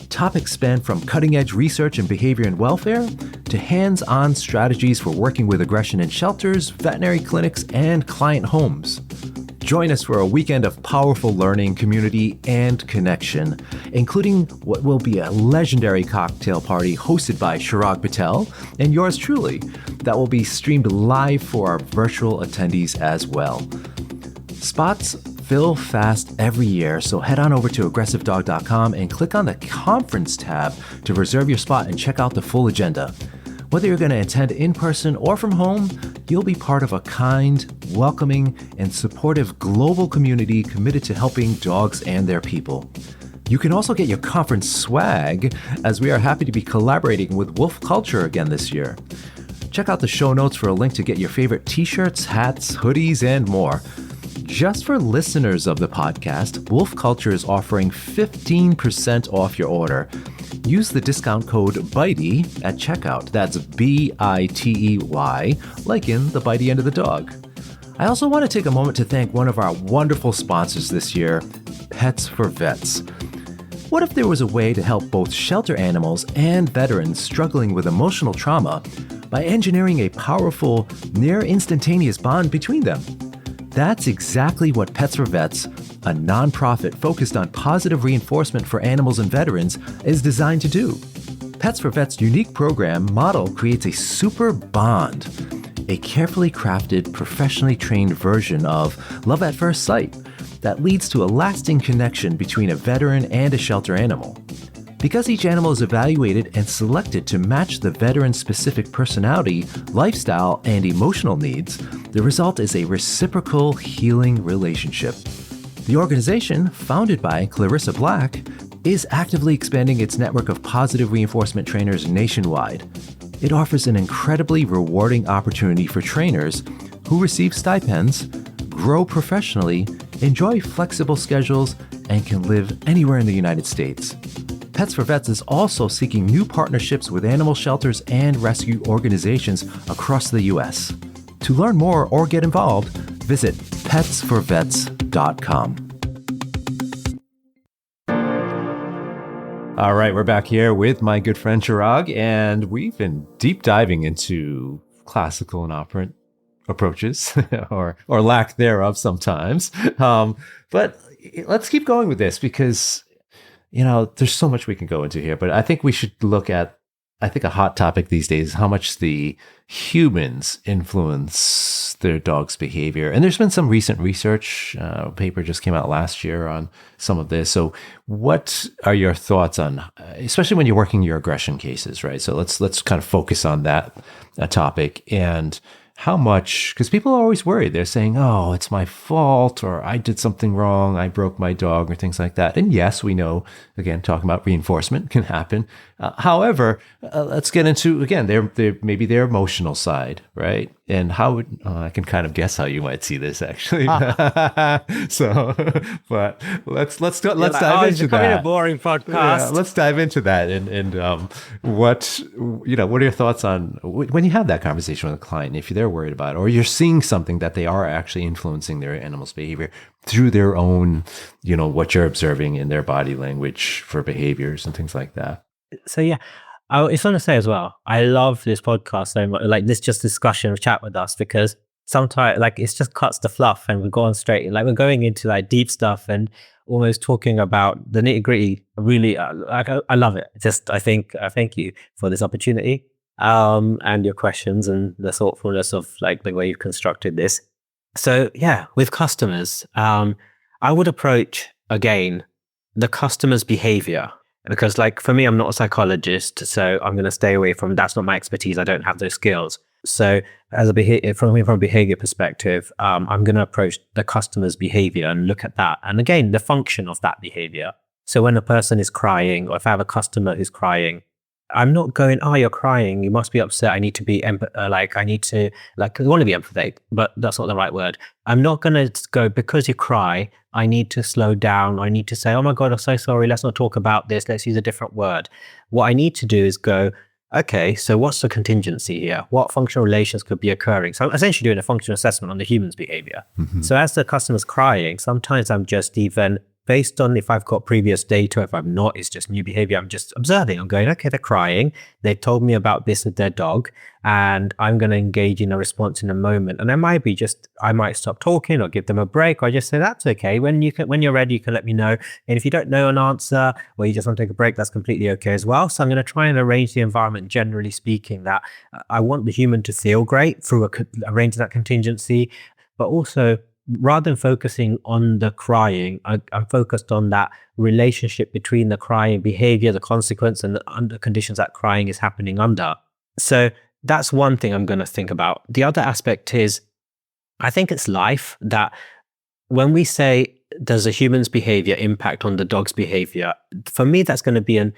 Speaker 1: Topics span from cutting-edge research in behavior and welfare to hands-on strategies for working with aggression in shelters, veterinary clinics, and client homes. Join us for a weekend of powerful learning, community, and connection, including what will be a legendary cocktail party hosted by Chirag Patel and yours truly, that will be streamed live for our virtual attendees as well. Spots fill fast every year, so head on over to aggressivedog.com and click on the conference tab to reserve your spot and check out the full agenda. Whether you're going to attend in person or from home, you'll be part of a kind, welcoming, and supportive global community committed to helping dogs and their people. You can also get your conference swag, as we are happy to be collaborating with Wolf Culture again this year. Check out the show notes for a link to get your favorite t-shirts, hats, hoodies, and more. Just for listeners of the podcast, Wolf Culture is offering 15% off your order. Use the discount code BITEY at checkout. That's BITEY, like in the bitey end of the dog. I also want to take a moment to thank one of our wonderful sponsors this year, Pets for Vets. What if there was a way to help both shelter animals and veterans struggling with emotional trauma by engineering a powerful, near instantaneous bond between them? That's exactly what Pets for Vets, a nonprofit focused on positive reinforcement for animals and veterans, is designed to do. Pets for Vets' unique program model creates a super bond, a carefully crafted, professionally trained version of love at first sight that leads to a lasting connection between a veteran and a shelter animal. Because each animal is evaluated and selected to match the veteran's specific personality, lifestyle, and emotional needs, the result is a reciprocal, healing relationship. The organization, founded by Clarissa Black, is actively expanding its network of positive reinforcement trainers nationwide. It offers an incredibly rewarding opportunity for trainers who receive stipends, grow professionally, enjoy flexible schedules, and can live anywhere in the United States. Pets for Vets is also seeking new partnerships with animal shelters and rescue organizations across the U.S. To learn more or get involved, visit petsforvets.com. All right, we're back here with my good friend Chirag, and we've been deep diving into classical and operant approaches, or lack thereof sometimes. But let's keep going with this because there's so much we can go into here, but I think we should look at I think a hot topic these days is how much the humans influence their dog's behavior. And there's been some recent research, a paper just came out last year on some of this. So what are your thoughts on, especially when you're working your aggression cases, right? So let's kind of focus on that topic, and how much, because people are always worried. They're saying, oh, it's my fault, or I did something wrong, I broke my dog, or things like that. And yes, we know, again, talking about reinforcement can happen. However, let's get into, again, maybe their emotional side, right? And how I can kind of guess how you might see this, actually. So, but let's dive into that.
Speaker 2: A boring podcast.
Speaker 1: Yeah, let's dive into that. And what are your thoughts on when you have that conversation with a client, if they're worried about it, or you're seeing something that they are actually influencing their animal's behavior through their own, what you're observing in their body language for behaviors and things like that.
Speaker 2: So yeah, I just want to say as well, I love this podcast so much, like this just discussion, chat with us, because sometimes like it just cuts the fluff and we go on straight, like we're going into like deep stuff and almost talking about the nitty gritty. Really, I love it. I thank you for this opportunity, and your questions and the thoughtfulness of like the way you've constructed this. So yeah, with customers, I would approach again the customer's behavior. Because like for me, I'm not a psychologist, so I'm going to stay away from, that's not my expertise. I don't have those skills. So as from a behavior perspective, I'm going to approach the customer's behavior and look at that. And again, the function of that behavior. So when a person is crying, or if I have a customer who's crying, I'm not going, oh, you're crying, you must be upset. I need to be I want to be empathetic, but that's not the right word. I'm not going to go, because you cry, I need to slow down. I need to say, oh my God, I'm so sorry. Let's not talk about this. Let's use a different word. What I need to do is go, okay, so what's the contingency here? What functional relations could be occurring? So I'm essentially doing a functional assessment on the human's behavior. Mm-hmm. So as the customer's crying, sometimes I'm just even based on if I've got previous data, if I'm not, it's just new behavior. I'm just observing. I'm going, okay, they're crying. They told me about this with their dog, and I'm going to engage in a response in a moment. And I might stop talking or give them a break, or just say, that's okay. When you're ready, you can let me know. And if you don't know an answer, or you just want to take a break, that's completely okay as well. So I'm going to try and arrange the environment, generally speaking, that I want the human to feel great through arranging that contingency, but also, rather than focusing on the crying, I'm focused on that relationship between the crying behavior, the consequence, and the conditions that crying is happening under. So that's one thing I'm going to think about. The other aspect is, I think it's life, that when we say, does a human's behavior impact on the dog's behavior? For me, that's going to be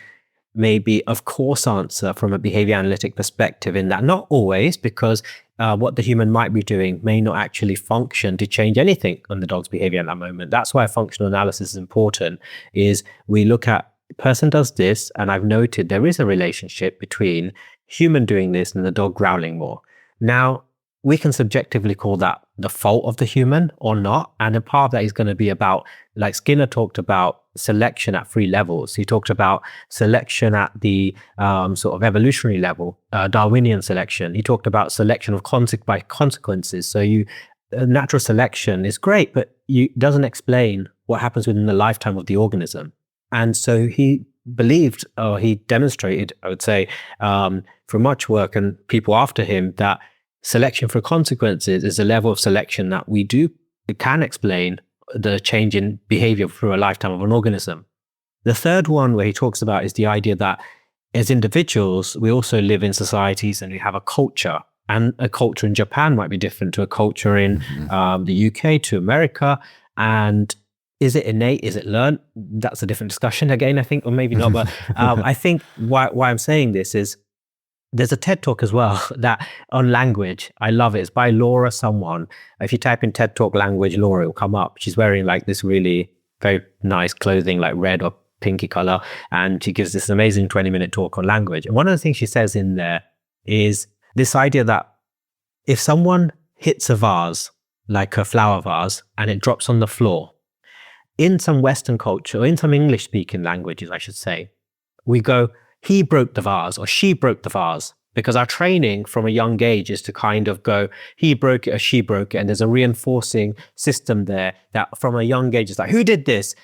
Speaker 2: maybe of course answer from a behavior analytic perspective, in that not always, because what the human might be doing may not actually function to change anything on the dog's behavior at that moment. That's why functional analysis is important, is we look at person does this, and I've noted there is a relationship between human doing this and the dog growling more. Now, we can subjectively call that the fault of the human or not. And a part of that is going to be about, like Skinner talked about, selection at 3 levels. He talked about selection at the sort of evolutionary level, Darwinian selection. He talked about selection of by consequences. So natural selection is great, but it doesn't explain what happens within the lifetime of the organism. And so he believed, or he demonstrated, I would say, for much work and people after him, that selection for consequences is a level of selection that it can explain the change in behavior through a lifetime of an organism. The third one where he talks about is the idea that as individuals, we also live in societies and we have a culture. And a culture in Japan might be different to a culture in the UK, to America. And is it innate? Is it learned? That's a different discussion again, I think, or maybe not. But I think why I'm saying this is, there's a TED Talk as well that on language. I love it. It's by Laura someone. If you type in TED Talk language, Laura, it will come up. She's wearing like this really very nice clothing, like red or pinky color. And she gives this amazing 20-minute talk on language. And one of the things she says in there is this idea that if someone hits a vase, like a flower vase, and it drops on the floor, in some Western culture, or in some English speaking languages, I should say, we go, he broke the vase or she broke the vase, because our training from a young age is to kind of go, he broke it or she broke it. And there's a reinforcing system there that from a young age is like, who did this?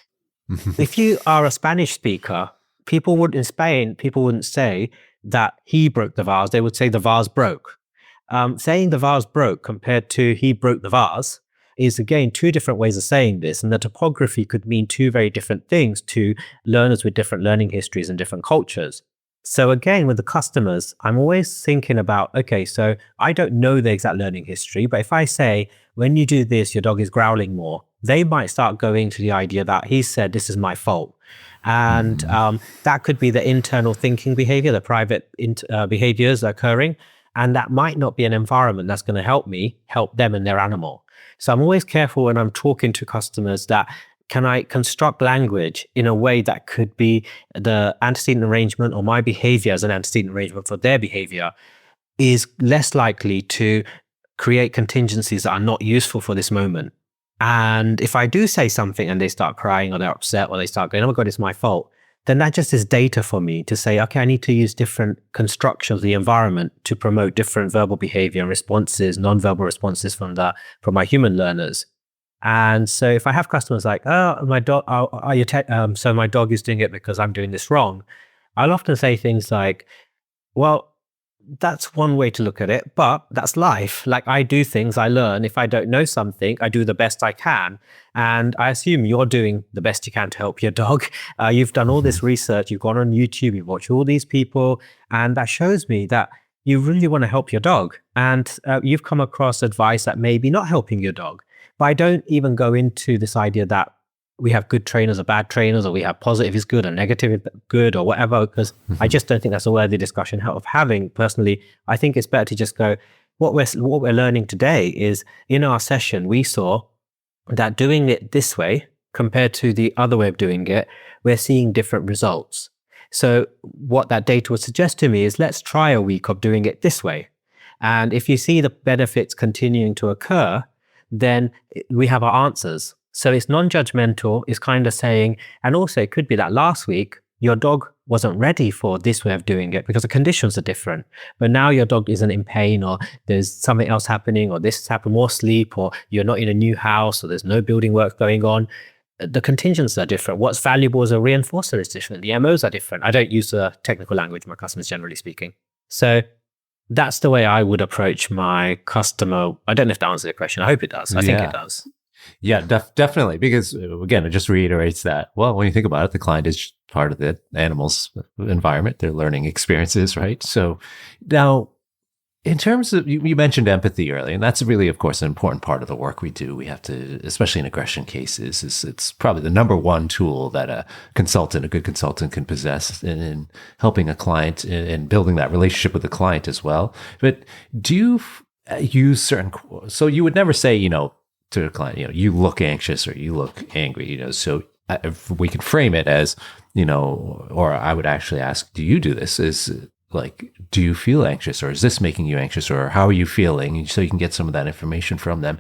Speaker 2: If you are a Spanish speaker, people wouldn't say, that he broke the vase, they would say the vase broke. Saying the vase broke compared to he broke the vase is, again, two different ways of saying this. And the topography could mean two very different things to learners with different learning histories and different cultures. So again, with the customers, I'm always thinking about, okay, so I don't know the exact learning history, but if I say, when you do this, your dog is growling more, they might start going to the idea that he said, this is my fault. And that could be the internal thinking behavior, the private behaviors occurring. And that might not be an environment that's going to help me help them and their animal. So I'm always careful when I'm talking to customers that, can I construct language in a way that could be the antecedent arrangement, or my behavior as an antecedent arrangement for their behavior is less likely to create contingencies that are not useful for this moment. And if I do say something and they start crying or they're upset or they start going, oh my God, it's my fault, then that just is data for me to say, okay, I need to use different construction of the environment to promote different verbal behavior and responses, non-verbal responses from my human learners. And so if I have customers like, oh, my dog, so my dog is doing it because I'm doing this wrong, I'll often say things like, well, that's one way to look at it, but that's life. Like, I do things, I learn. If I don't know something, I do the best I can. And I assume you're doing the best you can to help your dog. You've done all this research, you've gone on YouTube, you've watched all these people, and that shows me that you really want to help your dog. And you've come across advice that may be not helping your dog. But I don't even go into this idea that we have good trainers or bad trainers, or we have positive is good and negative is good or whatever, because I just don't think that's a worthy discussion of having. Personally, I think it's better to just go, what we're learning today is, in our session, we saw that doing it this way compared to the other way of doing it, we're seeing different results. So what that data would suggest to me is, let's try a week of doing it this way. And if you see the benefits continuing to occur, then we have our answers. So it's non-judgmental. It's kind of saying, and also it could be that last week your dog wasn't ready for this way of doing it because the conditions are different. But now your dog isn't in pain, or there's something else happening, or this has happened, more sleep, or you're not in a new house, or there's no building work going on. The contingents are different. What's valuable as a reinforcer is different. The MOs are different. I don't use the technical language, my customers generally speaking. So that's the way I would approach my customer. I don't know if that answers your question. I hope it does. I think it does.
Speaker 1: Yeah, definitely. Because again, it just reiterates that, well, when you think about it, the client is part of the animal's environment, their learning experiences, right? So now, in terms of, you mentioned empathy earlier, and that's really, of course, an important part of the work we do. We have to, especially in aggression cases, it's probably the number one tool that a good consultant can possess in helping a client and building that relationship with the client as well. But do you use certain, so you would never say, to a client, you look anxious or you look angry, so if we can frame it as, or I would actually ask, do you do this? Is like, do you feel anxious, or is this making you anxious, or how are you feeling? So you can get some of that information from them.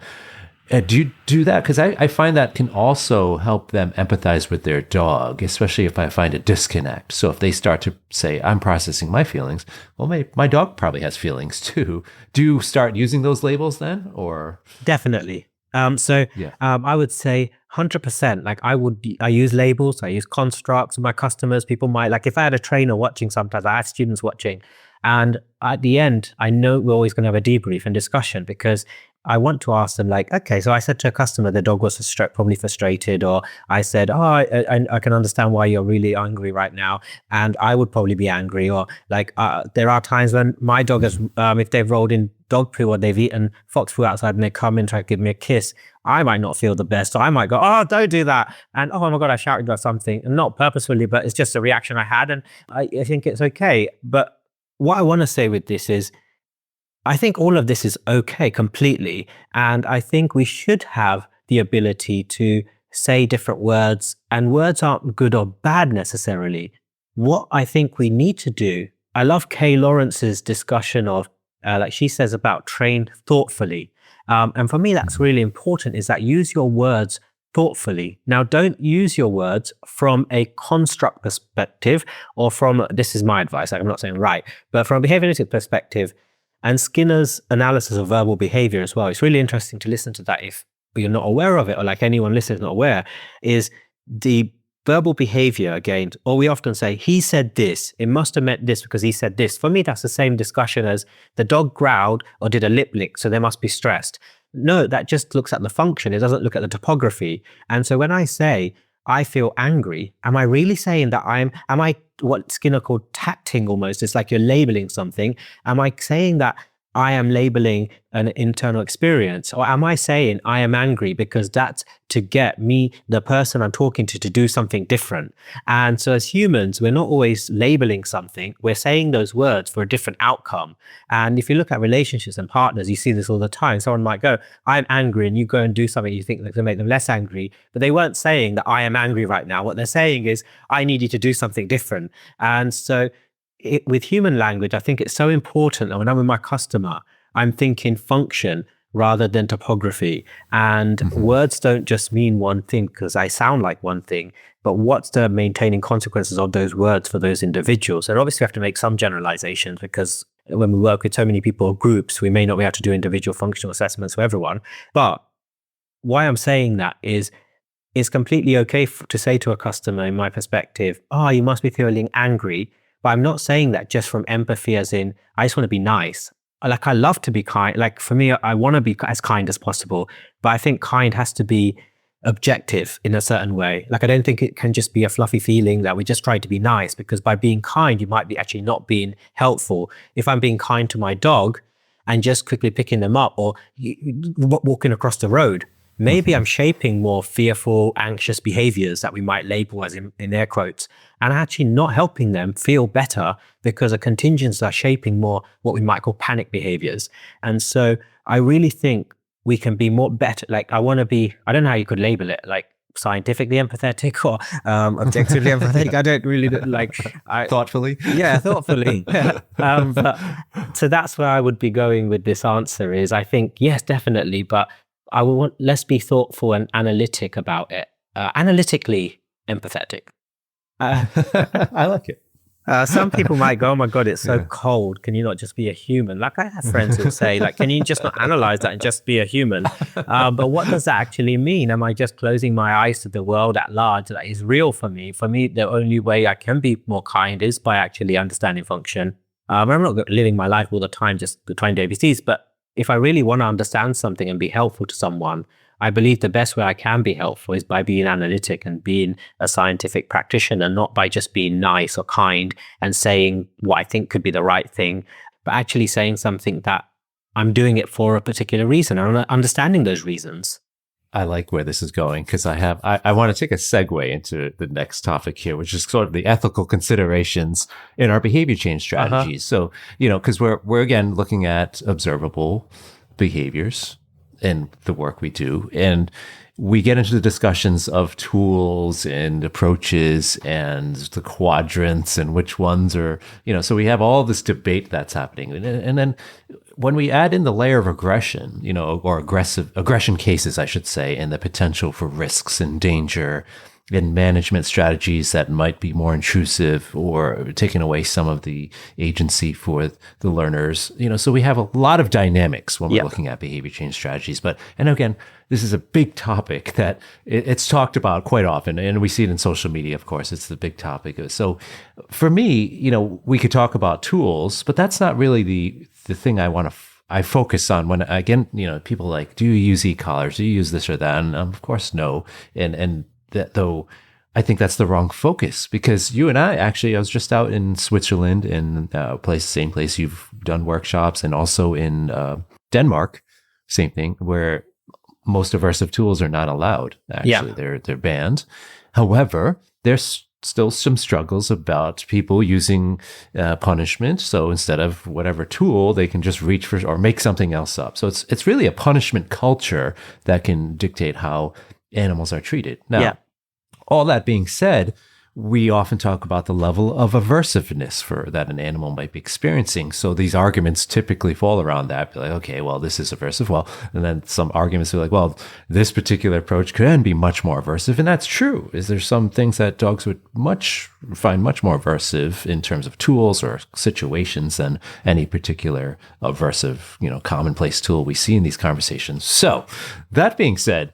Speaker 1: Do you do that? Because I find that can also help them empathize with their dog, especially if I find a disconnect. So if they start to say, I'm processing my feelings, well, my dog probably has feelings too. Do you start using those labels then, or?
Speaker 2: Definitely. I would say 100%. Like, I use labels, I use constructs. My customers, people might, like, if I had a trainer watching, sometimes I have students watching, and at the end, I know we're always going to have a debrief and discussion, because I want to ask them, like, okay, so I said to a customer, the dog was probably frustrated, or I said, oh, I can understand why you're really angry right now, and I would probably be angry, or like, there are times when my dog has, if they've rolled in dog poo or they've eaten fox poo outside and they come in and try to give me a kiss, I might not feel the best. So I might go, oh, don't do that. And oh my God, I shouted about something, and not purposefully, but it's just a reaction I had. And I think it's okay. But what I want to say with this is, I think all of this is okay completely. And I think we should have the ability to say different words, and words aren't good or bad necessarily. What I think we need to do, I love Kay Lawrence's discussion of, like she says about train thoughtfully. And for me, that's really important, is that use your words thoughtfully. Now, don't use your words from a construct perspective, or from, this is my advice, like I'm not saying right, but from a behavioralistic perspective, and Skinner's analysis of verbal behavior as well. It's really interesting to listen to that if you're not aware of it, or like anyone listening is not aware, is the verbal behavior again, or we often say, he said this, it must have meant this because he said this. For me, that's the same discussion as the dog growled or did a lip lick, so they must be stressed. No, that just looks at the function. It doesn't look at the topography. And so when I say, I feel angry, am I really saying that am I what Skinner called tacting almost? It's like you're labeling something. Am I saying that I am labeling an internal experience? Or am I saying I am angry because that's to get me, the person I'm talking to do something different? And so as humans, we're not always labeling something. We're saying those words for a different outcome. And if you look at relationships and partners, you see this all the time. Someone might go, I'm angry, and you go and do something you think that's going to make them less angry. But they weren't saying that I am angry right now. What they're saying is, I need you to do something different. And so with human language, I think it's so important that when I'm with my customer, I'm thinking function rather than topography. And words don't just mean one thing because I sound like one thing, but what's the maintaining consequences of those words for those individuals? And obviously we have to make some generalizations because when we work with so many people or groups, we may not be able to do individual functional assessments for everyone. But why I'm saying that is it's completely okay to say to a customer, in my perspective, oh, you must be feeling angry. But I'm not saying that just from empathy, as in, I just want to be nice. Like, I love to be kind. Like, for me, I want to be as kind as possible. But I think kind has to be objective in a certain way. Like, I don't think it can just be a fluffy feeling that we just try to be nice, because by being kind, you might be actually not being helpful. If I'm being kind to my dog and just quickly picking them up or walking across the road, maybe I'm shaping more fearful, anxious behaviors that we might label as in air quotes, and actually not helping them feel better because the contingencies are shaping more what we might call panic behaviors. And so I really think we can be more better. Like, I want to be, I don't know how you could label it, like scientifically empathetic or objectively empathetic. I don't really like.
Speaker 1: Thoughtfully?
Speaker 2: Yeah, thoughtfully. So that's where I would be going with this answer is, I think, yes, definitely, but I want, let's be thoughtful and analytic about it. Analytically empathetic.
Speaker 1: I like it.
Speaker 2: Some people might go, oh my God, it's so cold. Can you not just be a human? Like, I have friends who say, like, can you just not analyze that and just be a human? But what does that actually mean? Am I just closing my eyes to the world at large that is real for me? For me, the only way I can be more kind is by actually understanding function. I'm not living my life all the time just trying to ABCs, but if I really want to understand something and be helpful to someone, I believe the best way I can be helpful is by being analytic and being a scientific practitioner, not by just being nice or kind and saying what I think could be the right thing, but actually saying something that I'm doing it for a particular reason and understanding those reasons.
Speaker 1: I like where this is going because I want to take a segue into the next topic here, which is sort of the ethical considerations in our behavior change strategies. So, because we're again looking at observable behaviors in the work we do, and we get into the discussions of tools and approaches and the quadrants and which ones are, so we have all this debate that's happening. And then when we add in the layer of aggression, or aggression cases, I should say, and the potential for risks and danger and management strategies that might be more intrusive or taking away some of the agency for the learners, so we have a lot of dynamics when we're looking at behavior change strategies. And again, this is a big topic that it's talked about quite often, and we see it in social media, of course. It's the big topic. So for me, we could talk about tools, but that's not really the thing I focus on when, again, people like, do you use e-collars? Do you use this or that? And of course, no. And that, though, I think that's the wrong focus, because you and I was just out in Switzerland in same place you've done workshops, and also in Denmark, same thing, where most aversive tools are not allowed. Actually, they're banned. However, there's still some struggles about people using punishment. So instead of whatever tool, they can just reach for or make something else up. So it's really a punishment culture that can dictate how animals are treated. Now, all that being said, we often talk about the level of aversiveness that an animal might be experiencing. So these arguments typically fall around that. Be like, okay, well, this is aversive. Well, and then some arguments are like, well, this particular approach can be much more aversive. And that's true. Is there some things that dogs would find much more aversive in terms of tools or situations than any particular aversive, commonplace tool we see in these conversations. So that being said,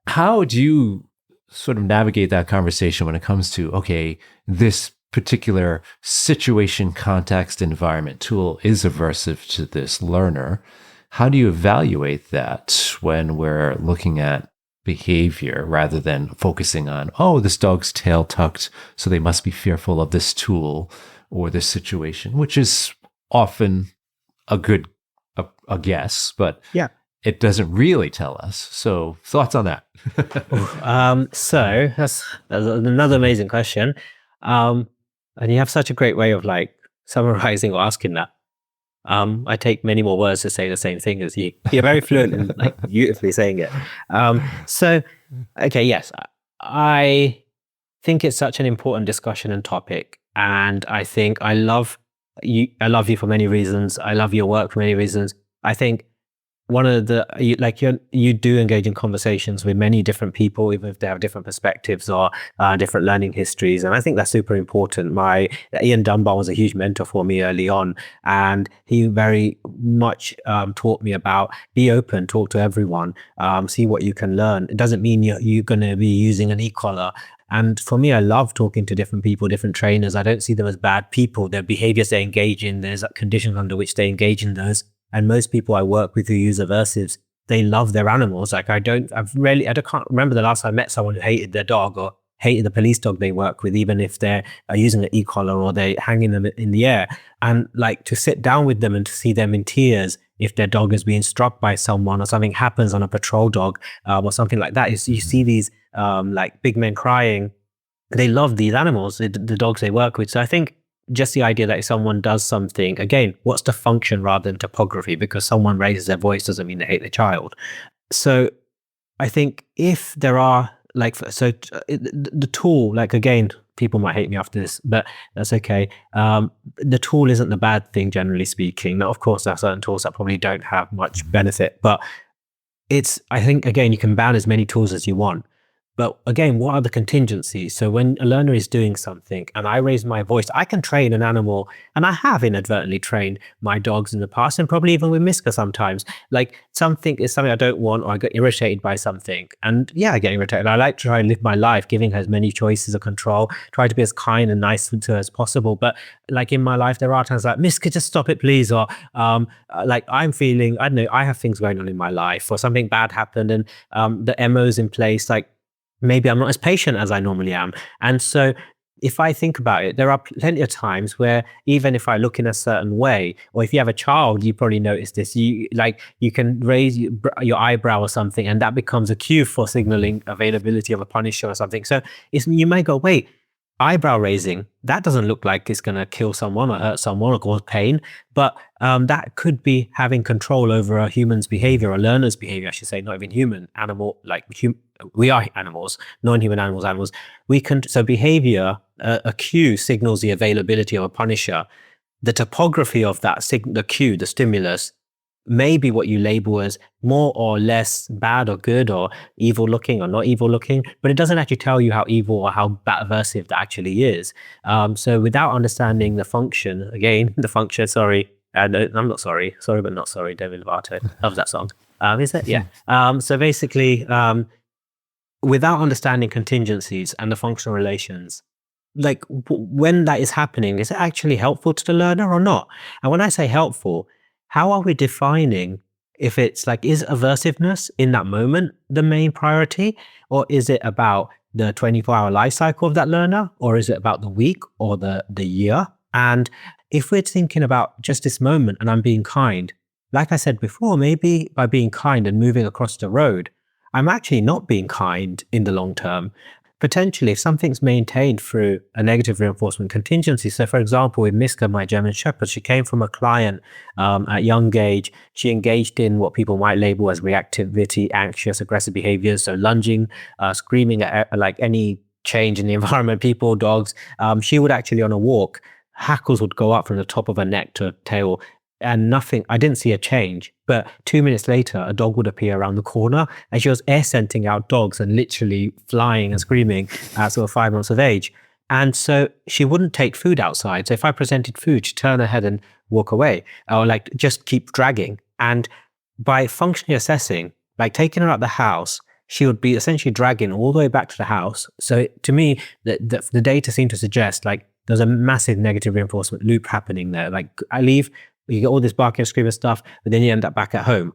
Speaker 1: how do you sort of navigate that conversation when it comes to, okay, this particular situation, context, environment tool is aversive to this learner. How do you evaluate that when we're looking at behavior rather than focusing on, oh, this dog's tail tucked, so they must be fearful of this tool or this situation, which is often a good a guess, but
Speaker 2: Yeah.
Speaker 1: it doesn't really tell us. So thoughts on that?
Speaker 2: So that's another amazing question. And you have such a great way of like summarizing or asking that. I take many more words to say the same thing as you. You're very fluent in like beautifully saying it. So, okay, yes, I think it's such an important discussion and topic, and I think I love you. I love you for many reasons. I love your work for many reasons. I think one of the you do engage in conversations with many different people, even if they have different perspectives or different learning histories, and I think that's super important. Ian Dunbar was a huge mentor for me early on, and he very much taught me about be open, talk to everyone, see what you can learn. It doesn't mean you're going to be using an e-collar. And for me, I love talking to different people, different trainers. I don't see them as bad people. Their behaviors they engage in, there's conditions under which they engage in those. And most people I work with who use aversives, they love their animals. Like I can't remember the last time I met someone who hated their dog or hated the police dog they work with, even if they're using an e-collar or they're hanging them in the air. And like to sit down with them and to see them in tears if their dog is being struck by someone or something happens on a patrol dog or something like that. You see these like big men crying. They love these animals, the dogs they work with. So I think just the idea that if someone does something, again, what's the function rather than topography? Because someone raises their voice doesn't mean they hate their child. So I think if there are the tool, like again, people might hate me after this, but that's okay. The tool isn't the bad thing, generally speaking. Now, of course, there are certain tools that probably don't have much benefit, but I think, again, you can ban as many tools as you want. But again, what are the contingencies? So when a learner is doing something and I raise my voice, I can train an animal, and I have inadvertently trained my dogs in the past, and probably even with Miska sometimes. Like something is something I don't want, or I get irritated by something. And yeah, I get irritated. I like to try and live my life, giving her as many choices of control, try to be as kind and nice to her as possible. But like in my life, there are times like, Miska, just stop it, please. Or like I'm feeling, I don't know, I have things going on in my life, or something bad happened, and the MO's in place, like, maybe I'm not as patient as I normally am. And so if I think about it, there are plenty of times where even if I look in a certain way, or if you have a child, you probably notice this, you can raise your eyebrow or something, and that becomes a cue for signaling availability of a punisher or something. So you may go, wait, eyebrow raising, that doesn't look like it's going to kill someone or hurt someone or cause pain, but that could be having control over a human's behavior, a learner's behavior, I should say, not even human, animal, we are animals, non-human animals. So behavior, a cue signals the availability of a punisher. The topography of that, the cue, the stimulus, may be what you label as more or less bad or good or evil looking or not evil looking, but it doesn't actually tell you how evil or how aversive that actually is. So without understanding the function, sorry, I'm not sorry but not sorry, Demi Lovato, loves that song. Is it? Yeah. So basically, without understanding contingencies and the functional relations, like when that is happening, is it actually helpful to the learner or not? And when I say helpful, how are we defining if it's like, is aversiveness in that moment the main priority, or is it about the 24-hour life cycle of that learner, or is it about the week or the year? And if we're thinking about just this moment and I'm being kind, like I said before, maybe by being kind and moving across the road, I'm actually not being kind in the long term. Potentially, if something's maintained through a negative reinforcement contingency. So for example, with Miska, my German Shepherd, she came from a client at young age. She engaged in what people might label as reactivity, anxious, aggressive behaviors. So lunging, screaming at like any change in the environment, people, dogs. She would actually, on a walk, hackles would go up from the top of her neck to her tail, and nothing, I didn't see a change. But 2 minutes later, a dog would appear around the corner, and she was air scenting out dogs and literally flying and screaming at sort of 5 months of age. And so she wouldn't take food outside. So if I presented food, she'd turn her head and walk away, or like just keep dragging. And by functionally assessing, like taking her out the house, she would be essentially dragging all the way back to the house. So to me, the data seemed to suggest like there's a massive negative reinforcement loop happening there. Like I leave, you get all this barking, screaming stuff, but then you end up back at home.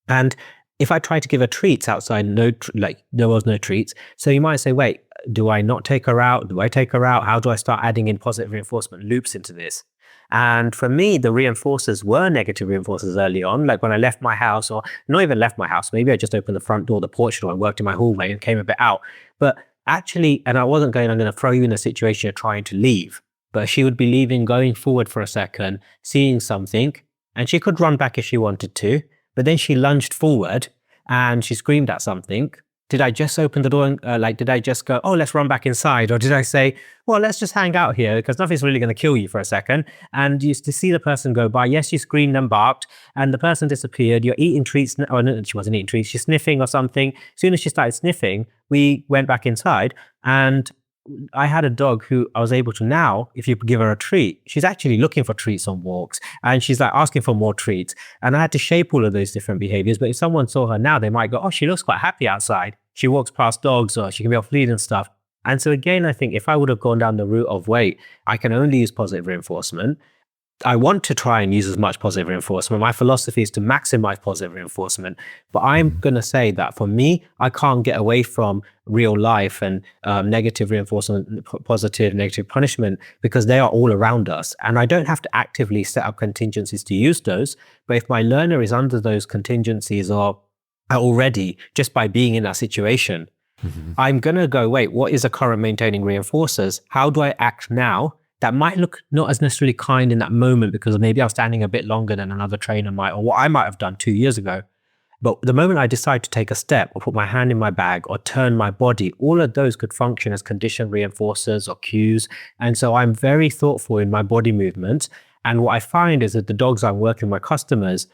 Speaker 2: And if I try to give her treats outside, there was no treats. So you might say, wait, do I not take her out? Do I take her out? How do I start adding in positive reinforcement loops into this? And for me, the reinforcers were negative reinforcers early on. Like when I left my house, or not even left my house, maybe I just opened the front door, the porch door, and worked in my hallway and came a bit out. But actually, and I wasn't going, I'm going to throw you in a situation of trying to leave. But she would be leaving, going forward for a second, seeing something, and she could run back if she wanted to. But then she lunged forward and she screamed at something. Did I just open the door and did I just go, oh, let's run back inside? Or did I say, well, let's just hang out here because nothing's really going to kill you for a second? And you used to see the person go by. Yes, you screamed and barked and the person disappeared. You're eating treats. Oh, no, she wasn't eating treats. She's sniffing or something. As soon as she started sniffing, we went back inside, and I had a dog who I was able to now, if you give her a treat, she's actually looking for treats on walks and she's like asking for more treats. And I had to shape all of those different behaviors. But if someone saw her now, they might go, oh, she looks quite happy outside. She walks past dogs or she can be off lead and stuff. And so again, I think if I would have gone down the route of, wait, I can only use positive reinforcement. I want to try and use as much positive reinforcement. My philosophy is to maximize positive reinforcement. But I'm going to say that for me, I can't get away from real life and negative reinforcement, positive, negative punishment, because they are all around us. And I don't have to actively set up contingencies to use those. But if my learner is under those contingencies or already just by being in that situation, I'm going to go, wait, what is the current maintaining reinforcers? How do I act now? That might look not as necessarily kind in that moment because maybe I was standing a bit longer than another trainer might, or what I might have done 2 years ago. But the moment I decide to take a step or put my hand in my bag or turn my body, all of those could function as condition reinforcers or cues. And so I'm very thoughtful in my body movement. And what I find is that the dogs I'm working with, customers,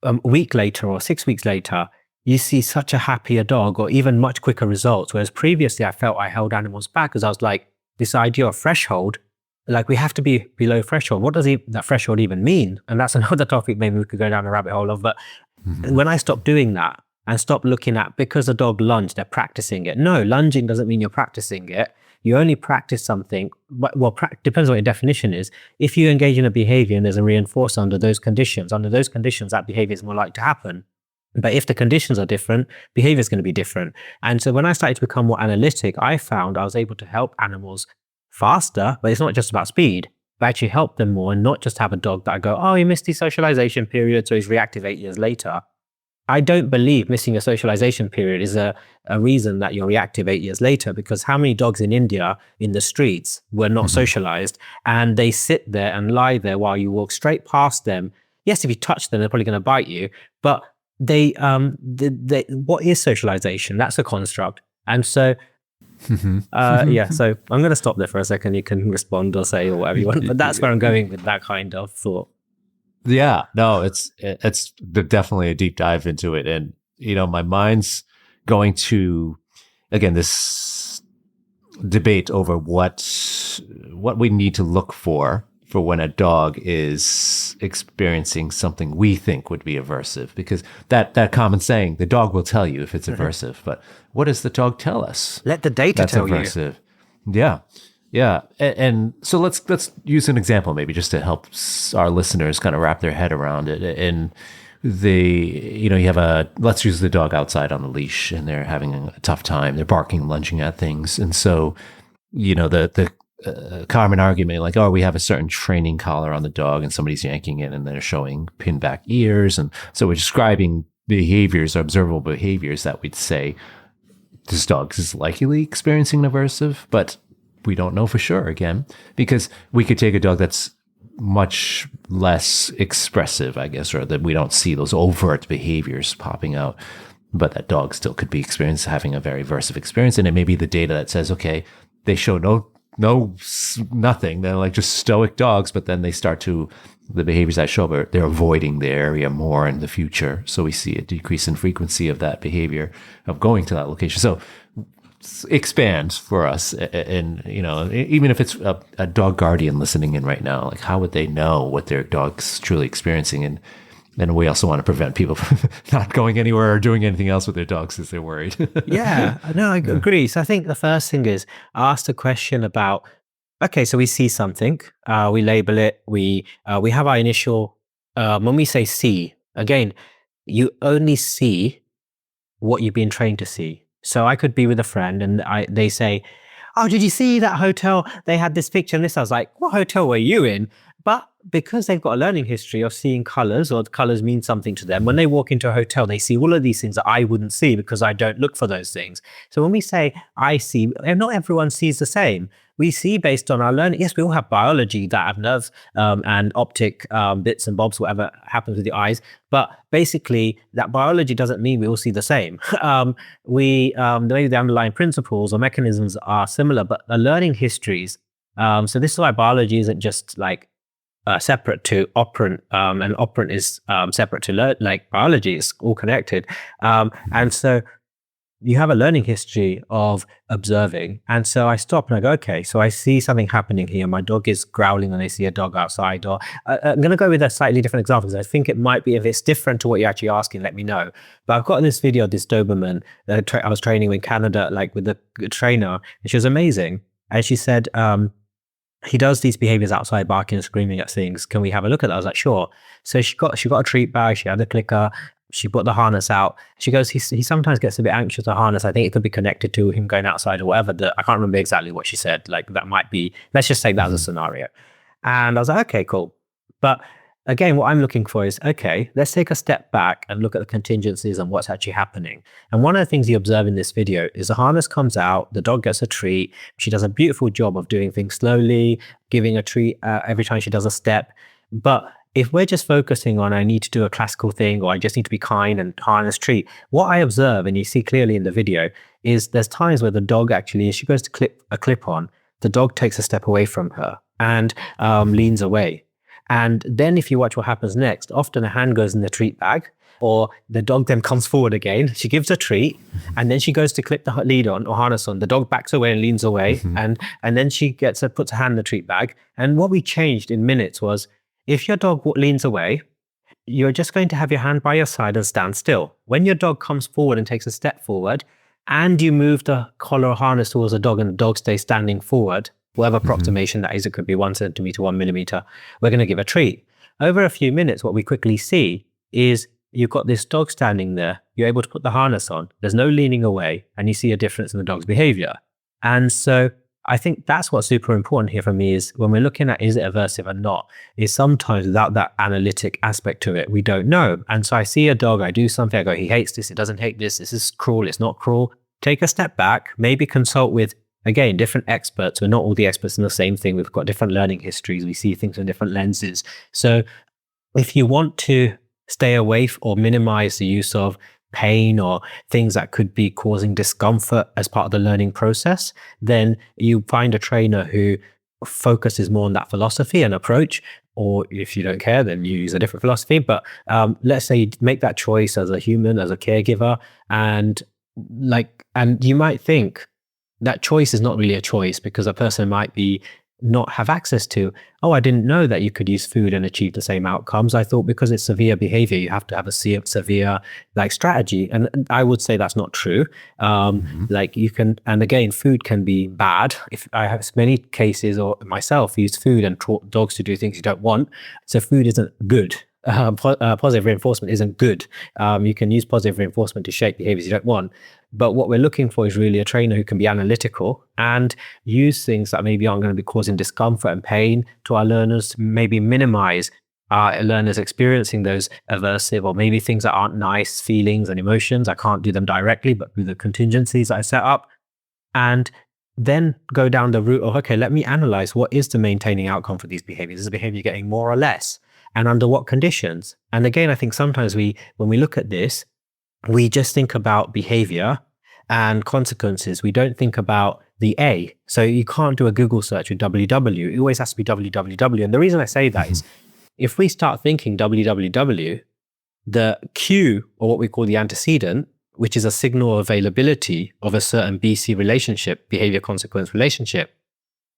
Speaker 2: a week later or 6 weeks later, you see such a happier dog or even much quicker results. Whereas previously I felt I held animals back because I was like, this idea of threshold, like we have to be below threshold. What does that threshold even mean? And that's another topic maybe we could go down a rabbit hole of. But when I stopped doing that and stopped looking at, because the dog lunged, they're practicing it. No, lunging doesn't mean you're practicing it. You only practice something, depends on what your definition is. If you engage in a behavior and there's a reinforcer under those conditions, that behavior is more likely to happen. But if the conditions are different, behavior is going to be different. And so when I started to become more analytic, I found I was able to help animals faster, but it's not just about speed, but actually help them more and not just have a dog that I go, oh, he missed his socialization period, so he's reactive 8 years later. I don't believe missing a socialization period is a reason that you're reactive 8 years later, because how many dogs in India in the streets were not socialized and they sit there and lie there while you walk straight past them? Yes, if you touch them, they're probably going to bite you, but what is socialization? That's a construct. And so so I'm going to stop there for a second. You can respond or say or whatever you want, but that's where I'm going with that kind of thought.
Speaker 1: Yeah, no, it's definitely a deep dive into it. And, my mind's going to, again, this debate over what we need to look for when a dog is experiencing something we think would be aversive, because that common saying, the dog will tell you if it's aversive, but what does the dog tell us?
Speaker 2: Let the data
Speaker 1: that's
Speaker 2: tell
Speaker 1: aversive. You. Yeah. And so let's use an example maybe just to help our listeners kind of wrap their head around it. And you have let's use the dog outside on the leash and they're having a tough time. They're barking, lunging at things. And so, the common argument like, oh, we have a certain training collar on the dog and somebody's yanking it and they're showing pinned back ears. And so we're describing behaviors, observable behaviors that we'd say this dog is likely experiencing an aversive, but we don't know for sure, again, because we could take a dog that's much less expressive, I guess, or that we don't see those overt behaviors popping out, but that dog still could be having a very aversive experience. And it may be the data that says, okay, they show nothing. They're like just stoic dogs, but then they start to, the behaviors that show up, they're avoiding the area more in the future. So we see a decrease in frequency of that behavior of going to that location. So expand for us. And, even if it's a dog guardian listening in right now, like how would they know what their dog's truly experiencing? And And we also want to prevent people from not going anywhere or doing anything else with their dogs because they're worried.
Speaker 2: Yeah, no, I agree. So I think the first thing is ask the question about, okay, so we see something, we label it, we have our initial, when we say see, again, you only see what you've been trained to see. So I could be with a friend and they say, oh, did you see that hotel? They had this picture and this. I was like, what hotel were you in? But because they've got a learning history of seeing colors, or the colors mean something to them, when they walk into a hotel, they see all of these things that I wouldn't see because I don't look for those things. So when we say I see, and not everyone sees the same. We see based on our learning. Yes, we all have biology that have nerves and optic bits and bobs, whatever happens with your eyes. But basically, that biology doesn't mean we all see the same. Maybe the underlying principles or mechanisms are similar, but the learning histories. So this is why biology isn't just like separate to operant, and operant is separate to like biology. It's all connected, and so you have a learning history of observing. And so I stop and I go, okay, so I see something happening here. My dog is growling and I see a dog outside. Or I'm going to go with a slightly different example because I think it might be, if it's different to what you're actually asking, let me know. But I've got this video of this Doberman that I was training in Canada, like with a trainer, and she was amazing. And she said, he does these behaviors outside, barking and screaming at things. Can we have a look at that? I was like, sure. So she got a treat bag. She had a clicker. She put the harness out. She goes, he sometimes gets a bit anxious with the harness. I think it could be connected to him going outside or whatever. I can't remember exactly what she said. Like that might be, let's just take that as a scenario. And I was like, okay, cool. But again, what I'm looking for is, okay, let's take a step back and look at the contingencies and what's actually happening. And one of the things you observe in this video is the harness comes out, the dog gets a treat. She does a beautiful job of doing things slowly, giving a treat every time she does a step. But if we're just focusing on, I need to do a classical thing, or I just need to be kind and harness treat, what I observe, and you see clearly in the video, is there's times where the dog actually, as she goes to clip a clip on, the dog takes a step away from her and leans away. And then if you watch what happens next, often a hand goes in the treat bag, or the dog then comes forward again. She gives a treat, and then she goes to clip the lead on or harness on. The dog backs away and leans away, and then she puts her hand in the treat bag. And what we changed in minutes was, if your dog leans away, you're just going to have your hand by your side and stand still. When your dog comes forward and takes a step forward, and you move the collar or harness towards the dog and the dog stays standing forward, whatever approximation that is, it could be 1 centimeter, 1 millimeter, we're going to give a treat. Over a few minutes, what we quickly see is you've got this dog standing there, you're able to put the harness on, there's no leaning away, and you see a difference in the dog's behavior. And so I think that's what's super important here for me, is when we're looking at, is it aversive or not, is sometimes without that analytic aspect to it, we don't know. And so I see a dog, I do something, I go, he hates this, it doesn't hate this is cruel, it's not cruel. Take a step back, maybe consult with, again, different experts. We're not all the experts in the same thing. We've got different learning histories. We see things from different lenses. So if you want to stay away or minimize the use of pain or things that could be causing discomfort as part of the learning process, then you find a trainer who focuses more on that philosophy and approach. Or if you don't care, then you use a different philosophy. But let's say you make that choice as a human, as a caregiver, and you might think that choice is not really a choice, because a person might not have access to, oh, I didn't know that you could use food and achieve the same outcomes. I thought because it's severe behavior, you have to have a severe strategy. And I would say that's not true. Like you can, and again, food can be bad. If I have many cases, or myself, use food and taught dogs to do things you don't want. So food isn't good. Positive reinforcement isn't good. You can use positive reinforcement to shape behaviors you don't want. But what we're looking for is really a trainer who can be analytical and use things that maybe aren't going to be causing discomfort and pain to our learners, to maybe minimize our learners experiencing those aversive or maybe things that aren't nice feelings and emotions. I can't do them directly, but through the contingencies I set up. And then go down the route of, okay, let me analyze what is the maintaining outcome for these behaviors. Is the behavior getting more or less? And under what conditions? And again, I think sometimes when we look at this, we just think about behavior and consequences. We don't think about the A. So you can't do a Google search with www. It always has to be www. And the reason I say that is, if we start thinking www, the Q, or what we call the antecedent, which is a signal availability of a certain BC relationship, behavior consequence relationship,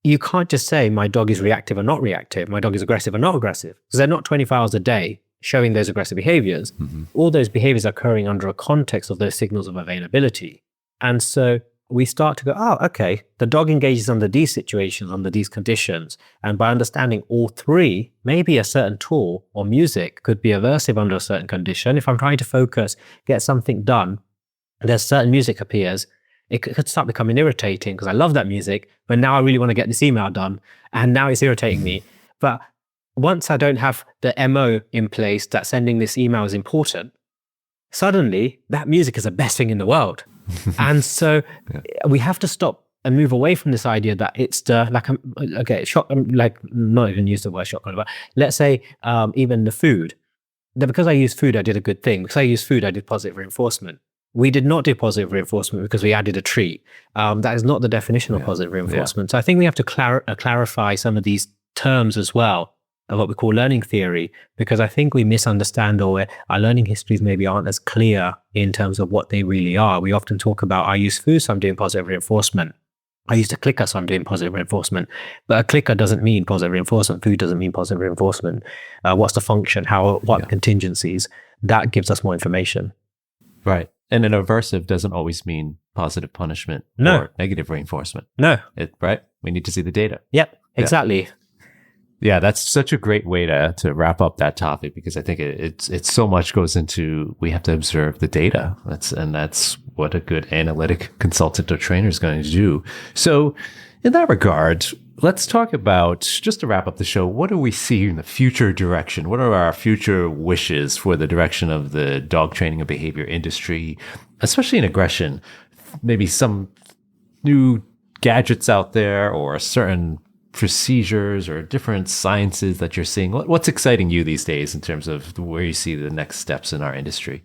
Speaker 2: you can't just say my dog is reactive or not reactive, my dog is aggressive or not aggressive, because they're not 24 hours a day showing those aggressive behaviors, all those behaviors are occurring under a context of those signals of availability. And so we start to go, oh, okay, the dog engages under these situations, under these conditions. And by understanding all three, maybe a certain tool or music could be aversive under a certain condition. If I'm trying to focus, get something done, there's certain music appears, it could start becoming irritating because I love that music, but now I really want to get this email done and now it's irritating me. But once I don't have the MO in place that sending this email is important, suddenly that music is the best thing in the world. And so we have to stop and move away from this idea that it's the, not even use the word shotgun, but let's say even the food, that because I used food, I did a good thing. Because I used food, I did positive reinforcement. We did not do positive reinforcement because we added a treat. That is not the definition of positive reinforcement. So I think we have to clarify some of these terms as well, of what we call learning theory, because I think we misunderstand, or our learning histories maybe aren't as clear in terms of what they really are. We often talk about, I use food, so I'm doing positive reinforcement. I used a clicker, so I'm doing positive reinforcement. But a clicker doesn't mean positive reinforcement. Food doesn't mean positive reinforcement. What's the function? What contingencies? That gives us more information.
Speaker 1: Right. And an aversive doesn't always mean positive punishment or negative reinforcement.
Speaker 2: No.
Speaker 1: Right? We need to see the data.
Speaker 2: Yep, exactly.
Speaker 1: Yeah, that's such a great way to wrap up that topic, because I think it's so much goes into, we have to observe the data. That's what a good analytic consultant or trainer is going to do. So in that regard, let's talk about, just to wrap up the show, what do we see in the future direction? What are our future wishes for the direction of the dog training and behavior industry, especially in aggression? Maybe some new gadgets out there, or certain procedures or different sciences that you're seeing. What's exciting you these days in terms of where you see the next steps in our industry?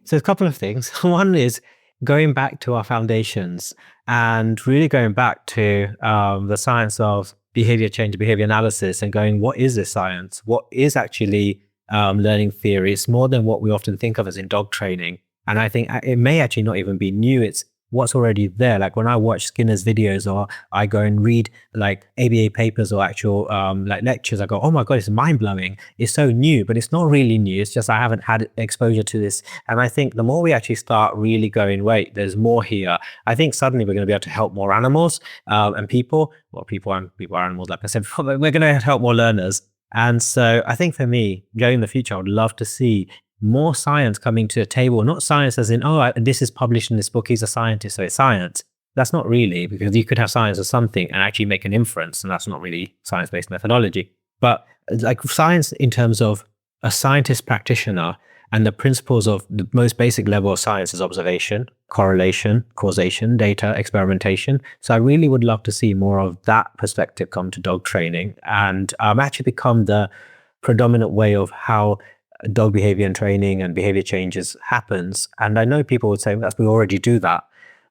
Speaker 2: So a couple of things. One is going back to our foundations and really going back to the science of behavior change, behavior analysis, and going, what is this science? What is actually learning theory? It's more than what we often think of as in dog training. And I think it may actually not even be new. It's what's already there. Like when I watch Skinner's videos, or I go and read like ABA papers or actual like lectures, I go, oh my God, it's mind blowing. It's so new, but it's not really new. It's just I haven't had exposure to this. And I think the more we actually start really going, wait, there's more here, I think suddenly we're going to be able to help more animals and people. Well, people are animals, like I said before, but we're going to help more learners. And so I think for me, going in the future, I would love to see more science coming to the table, not science as in, this is published in this book, he's a scientist, so it's science. That's not really, because you could have science as something and actually make an inference, and that's not really science-based methodology. But like science in terms of a scientist practitioner, and the principles of the most basic level of science is observation, correlation, causation, data, experimentation. So I really would love to see more of that perspective come to dog training, and actually become the predominant way of how dog behavior and training and behavior changes happens. And I know people would say, we already do that,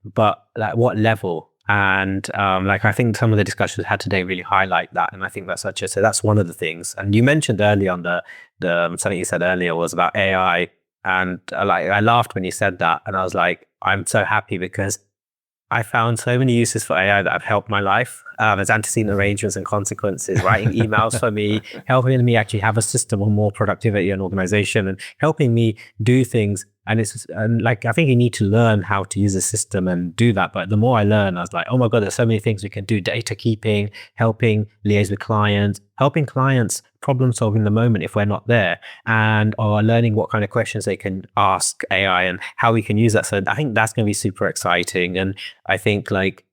Speaker 2: but like what level? And like I think some of the discussions we had today really highlight that. And I think that's so that's one of the things. And you mentioned earlier on the something you said earlier was about AI, and I laughed when you said that, and I was like, I'm so happy because I found so many uses for AI that have helped my life. There's antecedent arrangements and consequences, writing emails for me, helping me actually have a system of more productivity and organization, and helping me do things. And I think you need to learn how to use a system and do that. But the more I learn, I was like, oh my God, there's so many things we can do. Data keeping, helping liaise with clients, helping clients problem solve in the moment if we're not there, and or learning what kind of questions they can ask AI and how we can use that. So I think that's going to be super exciting. And I think like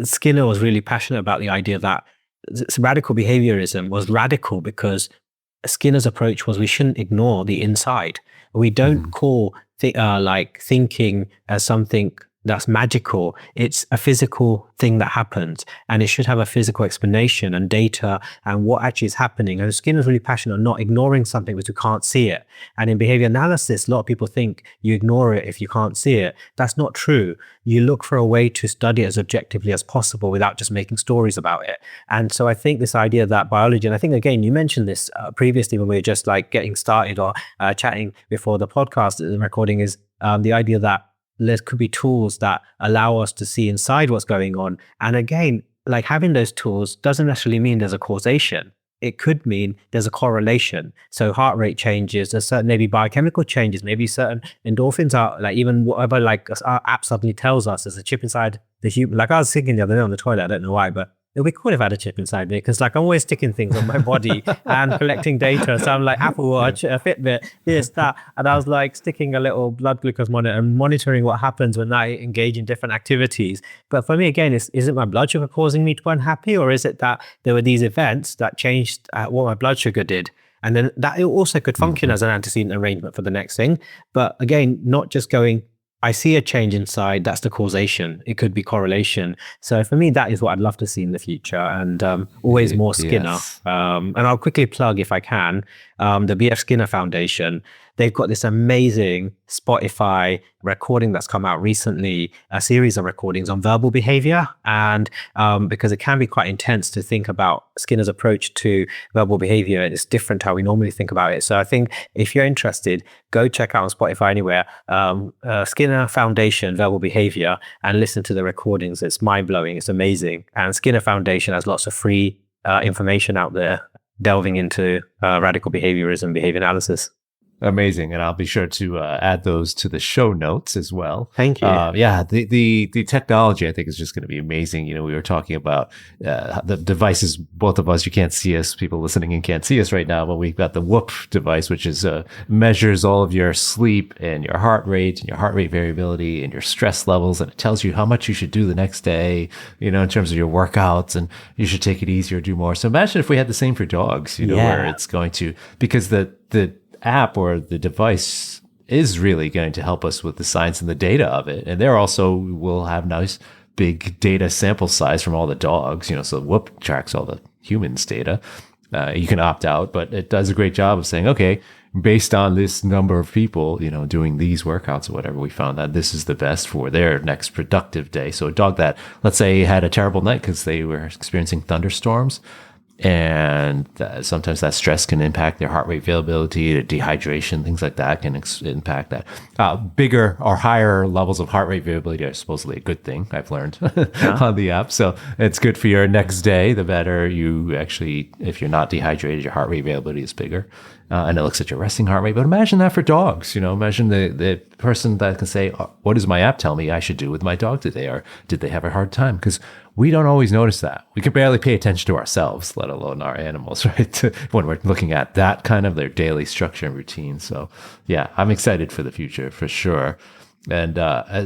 Speaker 2: Skinner was really passionate about the idea that radical behaviorism was radical because Skinner's approach was we shouldn't ignore the inside. We don't call thinking as something that's magical. It's a physical thing that happens, and it should have a physical explanation and data and what actually is happening. And Skinner's really passionate on not ignoring something because you can't see it. And in behavior analysis, a lot of people think you ignore it if you can't see it. That's not true. You look for a way to study it as objectively as possible without just making stories about it. And so I think this idea that biology, and I think again, you mentioned this previously when we were just like getting started or chatting before the podcast the recording, is the idea that there could be tools that allow us to see inside what's going on. And again, like having those tools doesn't necessarily mean there's a causation. it could mean there's a correlation. So heart rate changes, there's certain maybe biochemical changes, maybe certain endorphins are like even whatever like our app suddenly tells us there's a chip inside the human. Like I was thinking the other day on the toilet, I don't know why, but it'll be cool if I had a chip inside me because like I'm always sticking things on my body and collecting data. So I'm like Apple Watch, a Fitbit, this, that. And I was like sticking a little blood glucose monitor and monitoring what happens when I engage in different activities. But for me, again, is it my blood sugar causing me to be unhappy, or is it that there were these events that changed what my blood sugar did? And then that also could function as an antecedent arrangement for the next thing. But again, not just going, I see a change inside, that's the causation. It could be correlation. So for me, that is what I'd love to see in the future, and always more Skinner.
Speaker 1: Yes.
Speaker 2: And I'll quickly plug, if I can, the BF Skinner Foundation. They've got this amazing Spotify recording that's come out recently, a series of recordings on verbal behavior. And because it can be quite intense to think about Skinner's approach to verbal behavior, it's different how we normally think about it. So I think if you're interested, go check out on Spotify anywhere, Skinner Foundation Verbal Behavior, and listen to the recordings. It's mind-blowing. It's amazing. And Skinner Foundation has lots of free information out there delving into radical behaviorism, behavior analysis.
Speaker 1: Amazing. And I'll be sure to add those to the show notes as well.
Speaker 2: Thank you.
Speaker 1: The technology, I think, is just going to be amazing. You know, we were talking about the devices, both of us, you can't see us, people listening in can't see us right now, but we've got the Whoop device, which is measures all of your sleep and your heart rate and your heart rate variability and your stress levels. And it tells you how much you should do the next day, you know, in terms of your workouts, and you should take it easier, do more. So imagine if we had the same for dogs, you know, where it's going to, because the app or the device is really going to help us with the science and the data of it. And there also will have nice big data sample size from all the dogs, you know, so Whoop tracks all the humans data. You can opt out, but it does a great job of saying, okay, based on this number of people, you know, doing these workouts or whatever, we found that this is the best for their next productive day. So a dog that, let's say, had a terrible night because they were experiencing thunderstorms, and sometimes that stress can impact their heart rate variability, dehydration, things like that can impact that. Bigger or higher levels of heart rate variability are supposedly a good thing, I've learned on the app. So it's good for your next day. The better you actually, if you're not dehydrated, your heart rate variability is bigger. And it looks at your resting heart rate. But imagine that for dogs. You know, imagine the person that can say, what does my app tell me I should do with my dog today? Or did they have a hard time? Because we don't always notice that. We can barely pay attention to ourselves, let alone our animals, right? When we're looking at that kind of their daily structure and routine. So yeah, I'm excited for the future for sure. And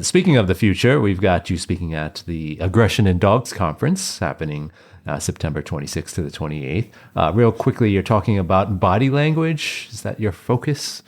Speaker 1: speaking of the future, we've got you speaking at the Aggression in Dogs conference happening September 26th to the 28th. Real quickly, you're talking about body language. Is that your focus?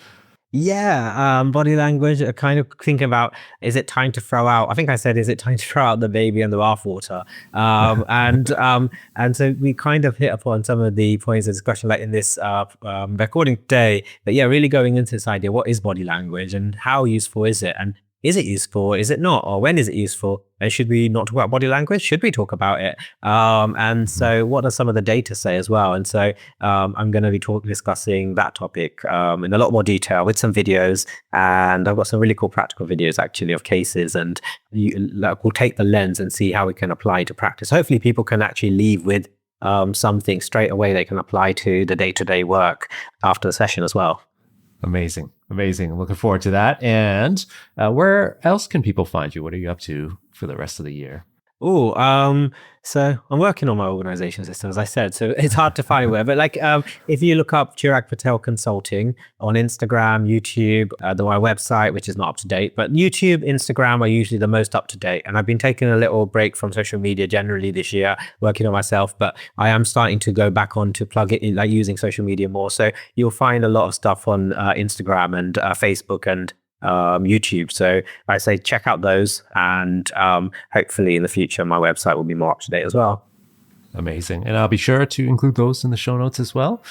Speaker 2: Yeah, body language, kind of thinking about, is it time to throw out, I think I said, is it time to throw out the baby in the bathwater? And so we kind of hit upon some of the points of discussion, like in this recording today, but yeah, really going into this idea, what is body language and how useful is it? And is it useful? Is it not? Or when is it useful? And should we not talk about body language? Should we talk about it? And so what does some of the data say as well? And so I'm going to be discussing that topic in a lot more detail with some videos. And I've got some really cool practical videos actually of cases. And we'll take the lens and see how we can apply to practice. Hopefully people can actually leave with something straight away they can apply to the day-to-day work after the session as well.
Speaker 1: Amazing. Amazing. Looking forward to that. And where else can people find you? What are you up to for the rest of the year?
Speaker 2: So I'm working on my organization system, as I said, so it's hard to find where, but like, if you look up Chirag Patel Consulting on Instagram, YouTube, my website, which is not up to date, but YouTube, Instagram are usually the most up to date. And I've been taking a little break from social media generally this year, working on myself, but I am starting to go back on to plug it in, like using social media more. So you'll find a lot of stuff on Instagram and Facebook and YouTube. So I say check out those, and hopefully in the future my website will be more up to date as well.
Speaker 1: Amazing. And I'll be sure to include those in the show notes as well.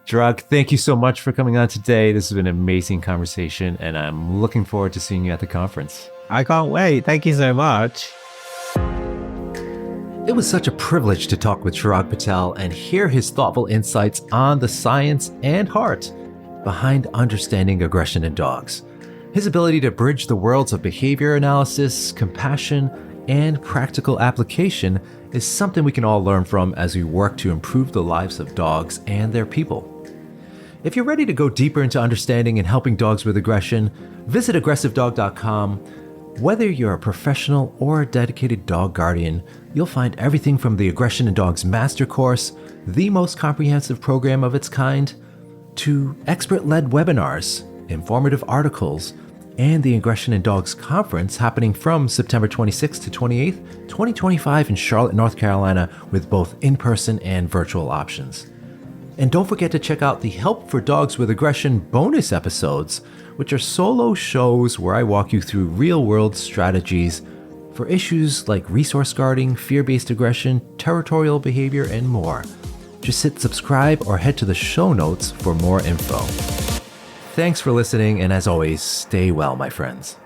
Speaker 1: Chirag, thank you so much for coming on today. This has been an amazing conversation, and I'm looking forward to seeing you at the conference.
Speaker 2: I can't wait. Thank you so much.
Speaker 1: It was such a privilege to talk with Chirag Patel and hear his thoughtful insights on the science and heart behind understanding aggression in dogs. His ability to bridge the worlds of behavior analysis, compassion, and practical application is something we can all learn from as we work to improve the lives of dogs and their people. If you're ready to go deeper into understanding and helping dogs with aggression, visit aggressivedog.com. Whether you're a professional or a dedicated dog guardian, you'll find everything from the Aggression in Dogs Master Course, the most comprehensive program of its kind, to expert-led webinars, informative articles, and the Aggression in Dogs Conference happening from September 26th to 28th, 2025 in Charlotte, North Carolina, with both in-person and virtual options. And don't forget to check out the Help for Dogs with Aggression bonus episodes, which are solo shows where I walk you through real-world strategies for issues like resource guarding, fear-based aggression, territorial behavior, and more. Just hit subscribe or head to the show notes for more info. Thanks for listening, and as always, stay well, my friends.